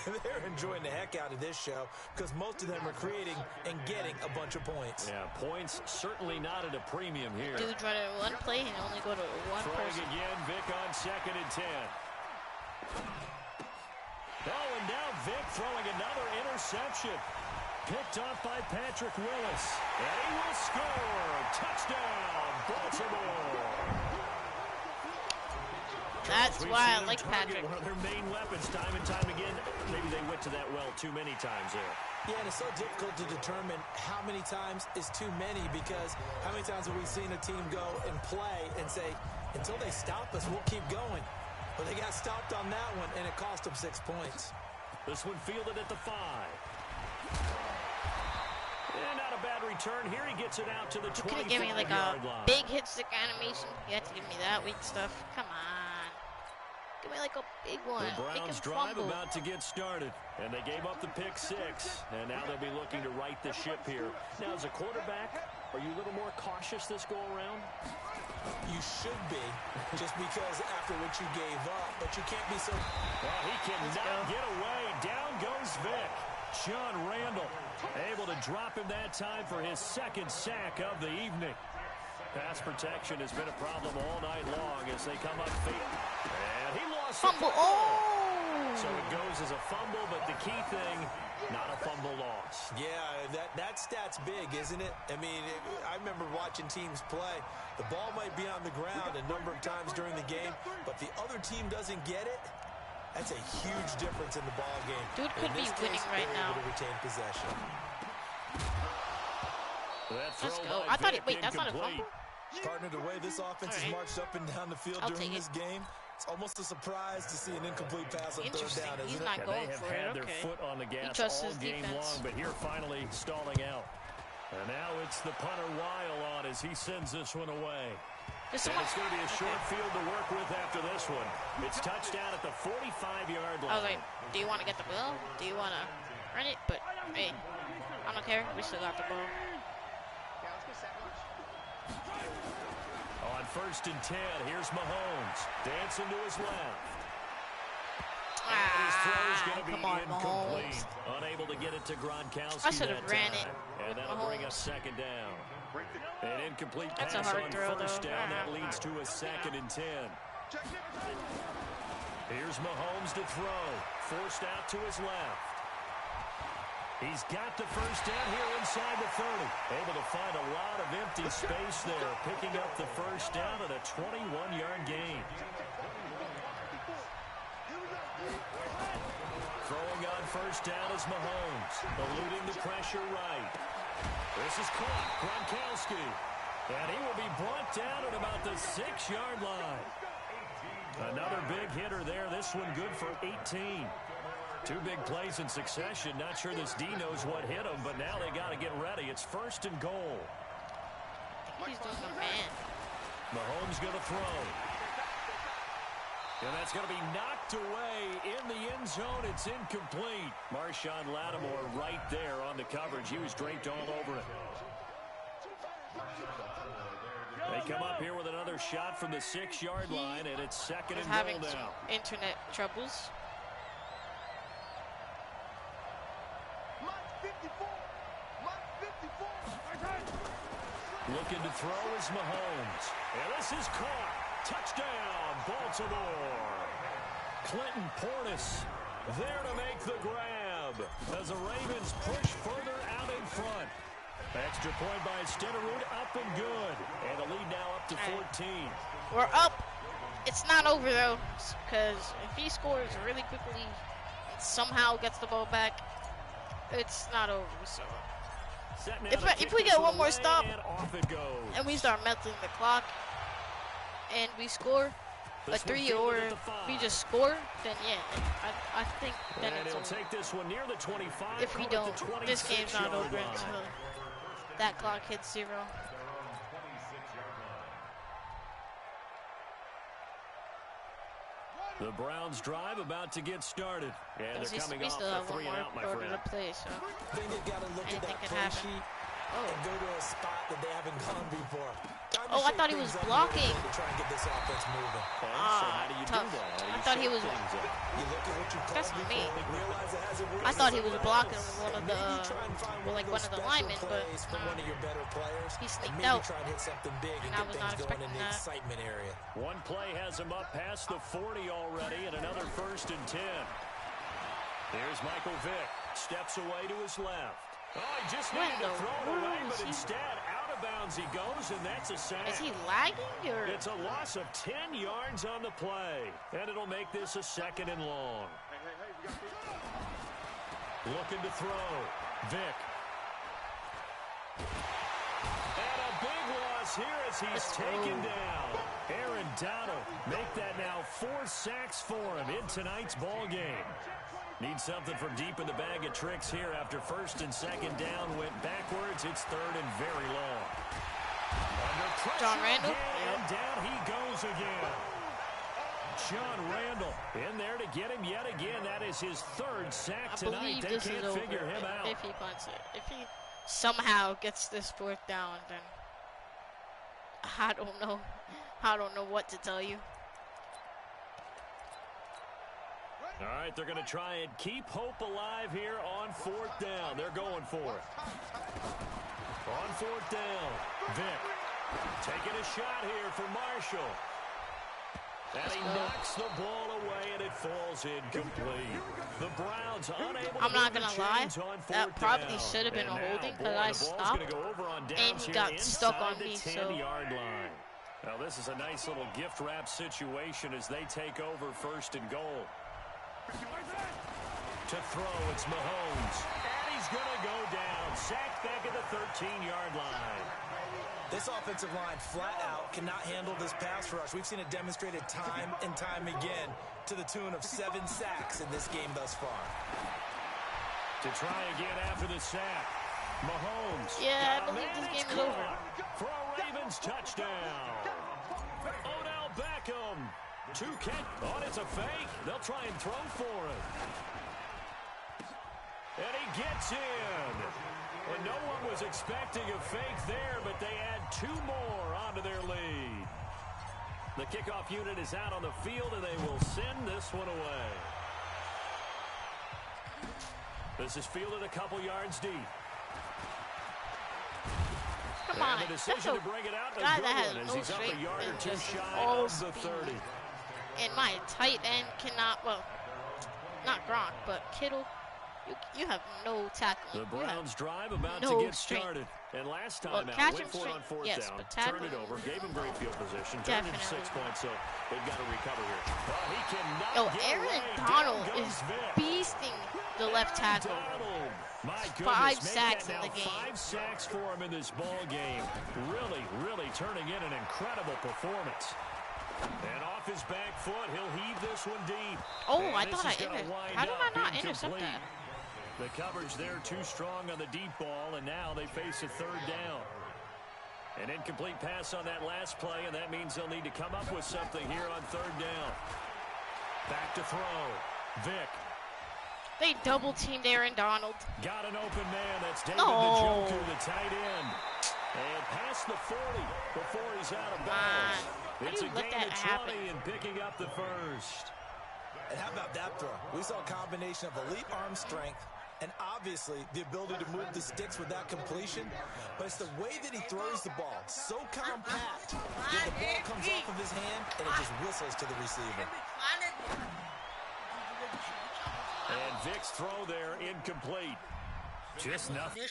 they're enjoying the heck out of this show because most of them are creating and getting a bunch of points. Yeah, points certainly not at a premium here. Dude's running one play and only go to one person. Again, Vic on 2nd and 10. Oh, and now Vic throwing another interception. Picked off by Patrick Willis. And he will score. Touchdown, Baltimore. That's why I like Patrick. One of their main weapons time and time again. Maybe they went to that well too many times there. Yeah, and it's so difficult to determine how many times is too many because how many times have we seen a team go and play and say, until they stop us, we'll keep going. But they got stopped on that one, and it cost them 6 points. This one fielded at the 5. And not a bad return. Here he gets it out to the 25-yard line. You couldn't give me like a big hit stick animation. You had to give me that weak stuff. Come on. Give me like a big one. The Browns drive about to get started. And they gave up the pick 6. And now they'll be looking to right the ship here. Now, as a quarterback, are you a little more cautious this go-around? You should be, just because after what you gave up, but you can't be so... Well, he cannot get away. Down goes Vic. John Randall able to drop him that time for his 2nd sack of the evening. Pass protection has been a problem all night long as they come up feet. And he lost fumble. Oh! So it goes as a fumble, but the key thing, not a fumble loss. Yeah, that stat's big, isn't it? I mean, I remember watching teams play. The ball might be on the ground a number of times during the game, but the other team doesn't get it. That's a huge difference in the ball game. Dude could be winning right now. To retain possession. Let's go. I thought it. Wait, that's not a fumble. Partner, the way this offense has marched up and down the field during this game, it's almost a surprise to see an incomplete pass on 3rd down, isn't it? He's not going they have for had it. their foot on the gas all game defense. long, but here finally stalling out. And now it's the punter Weil on as he sends this one away. And it's going to be a short field to work with after this one. It's touchdown at the 45-yard line. I was like, do you want to get the ball? Do you want to run it? But, hey, I don't care. We still got the ball. On 1st and 10, here's Mahomes. Dancing to his left. His throw's going to be incomplete. Mahomes. Unable to get it to Gronkowski. I should have ran it. And that'll bring us 2nd down. An incomplete That's pass a hard on throw, 1st though. down. That leads to a 2nd and 10. Here's Mahomes to throw. Forced out to his left. He's got the 1st down here inside the 30. Able to find a lot of empty space there. Picking up the 1st down at a 21-yard gain. Throwing on 1st down is Mahomes. Eluding the pressure right. This is caught. Gronkowski. And he will be brought down at about the 6-yard line. Another big hitter there. This one good for 18. 2 big plays in succession. Not sure this D knows what hit him, but now they got to get ready. It's 1st and goal. He's doing a man. Mahomes going to throw. And that's going to be knocked away in the end zone. It's incomplete. Marshawn Lattimore right there on the coverage. He was draped all over it. They come up here with another shot from the 6-yard line, and it's 2nd and goal now. Internet troubles. Looking to throw is Mahomes. And this is caught. Touchdown, Baltimore. Clinton Portis there to make the grab as the Ravens push further out in front. Extra point by Stenerud, up and good. And the lead now up to 14. We're up. It's not over, though, because if he scores really quickly and somehow gets the ball back, it's not over. So if we get one more stop and we start melting the clock and we score a 3 or we just score, then yeah, I think then it's over. Take this one near the 25. If we don't, this game's not over until that clock hits 0. The Browns drive about to get started. And they're coming we off still a have 3 and out, my friend. To play, so I think they've got to look at that play sheet and go to a spot that they haven't gone before. Oh, I thought he was blocking. To try and get this offense moving. So how do you do that? I thought he was. You look at what you That's called me. realize it hasn't worked. I thought he was blocking one of the, one of the linemen, but one of your better players. he sneaked maybe out. try and hit something big and I get was not things going in expecting the that. excitement area. One play has him up past the 40 already, and another 1st and 10. Here's Michael Vick. Steps away to his left. Oh, he just needed to throw it away, but instead, out of bounds he goes, and that's a sack. Is he lagging, or? It's a loss of 10 yards on the play, and it'll make this a 2nd and long. Looking to throw. Vick. And a big loss here as he's taken down. Aaron Donald make that now 4 sacks for him in tonight's ball game. Need something from deep in the bag of tricks here after 1st and 2nd down went backwards. It's 3rd and very long. Under pressure John Randall. And down he goes again. John Randall in there to get him yet again. That is his 3rd sack tonight. I believe they this can't is figure over him out. if he punts it. If he somehow gets this 4th down, then I don't know. I don't know what to tell you. All right, they're going to try and keep hope alive here on 4th down. They're going for it. On 4th down, Vick taking a shot here for Marshall. And he knocks the ball away, and it falls incomplete. The Browns unable to I'm not move gonna the lie, chains on 4th that probably down. should have been And a holding now, because I stopped, go over on and downs he here got stuck on inside me, the so 10-yard line. Now, this is a nice little gift wrap situation as they take over 1st and goal. To throw, it's Mahomes. And he's going to go down. Sacked back at the 13-yard line. This offensive line flat out cannot handle this pass rush. We've seen it demonstrated time and time again to the tune of 7 sacks in this game thus far. To try again after the sack. Mahomes. yeah, I believe this game is over. For a Ravens touchdown. Odell Beckham. 2 catch. Oh, it's a fake. They'll try and throw for it. And he gets in. And no one was expecting a fake there, but they add 2 more onto their lead. The kickoff unit is out on the field, and they will send this one away. This is fielded a couple yards deep. Come on, And the decision to bring it out, guy a that has good one, as no he's up a strength yard or and 2 just shy all of the speed. 30. And my tight end cannot, well, not Gronk, but Kittle, you have no tackling. The Browns drive about no to get strength. started. And last time Well, out, catching went for it on strength, 4th yes, down, but turned it tackling- over, gave him great field position, turned it to 6 Definitely. points, so they've got to recover here. Well, he cannot Yo, get Aaron away. Donald Down goes is Vick. beasting the left tackle. Donald. My goodness, 5 make sacks that in the now game. 5 sacks for him in this ball game. Really, really turning in an incredible performance. And off his back foot, he'll heave this one deep. Oh, And I this thought I is gonna intercepted. wind How did I up not intercept incomplete. that? The coverage there too strong on the deep ball, and now they face a 3rd down. An incomplete pass on that last play, and that means they'll need to come up with something here on 3rd down. Back to throw. Vick. They double-teamed Aaron Donald. Got an open man. That's David No. Njoku, the tight end. And past the 40 before he's out of bounds. How It's do a you let gain that of happen? 20 and picking up the 1st. And how about that throw? We saw a combination of elite arm strength and obviously the ability to move the sticks with that completion. But it's the way that he throws the ball. So compact. That the ball comes off of his hand and it just whistles to the receiver. And Vick's throw there incomplete. Just nothing.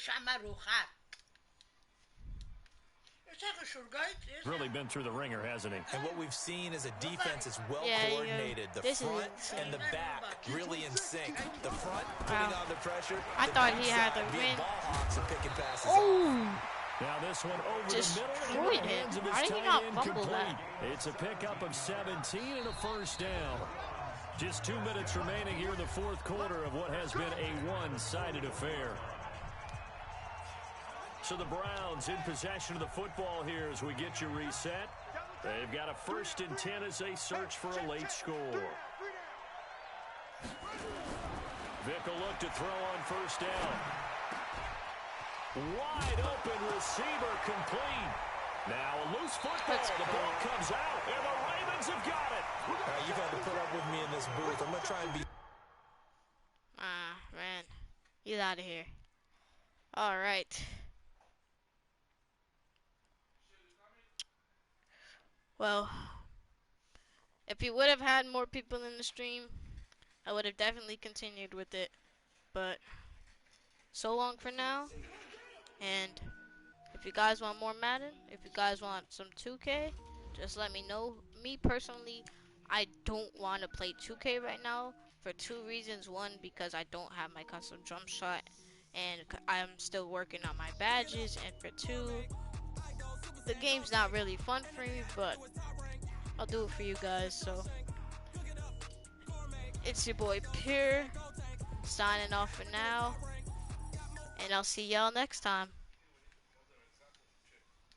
Really been through the ringer, hasn't he? And what we've seen is a defense is well Yeah, coordinated. The this is front insane. and the back really in sync. The front putting on the pressure. I the thought he had backside the being win. ball hawks and picking passes. Oh, Now this one over Destroyed the middle into the him. hands of his Why did he tight not end, fumble complete. that? It's a pickup of 17 and a 1st down. Just 2 minutes remaining here in the 4th quarter of what has been a one-sided affair. So the Browns in possession of the football here as we get you reset. They've got a 1st and 10 as they search for a late score. Vick will look to throw on first down. Wide open receiver complete. Now a loose football. The ball comes out, and the Ravens have got it. All right, you've had to put up with me in this booth. I'm going to try and be... Man. He's out of here. All right. Well, if you would have had more people in the stream, I would have definitely continued with it. But so long for now. And if you guys want more Madden, if you guys want some 2K, just let me know. Me personally, I don't want to play 2K right now for two reasons. One, because I don't have my custom jump shot, and I'm still working on my badges. And for two, the game's not really fun for me, but I'll do it for you guys. So it's your boy Pure, signing off for now, and I'll see y'all next time.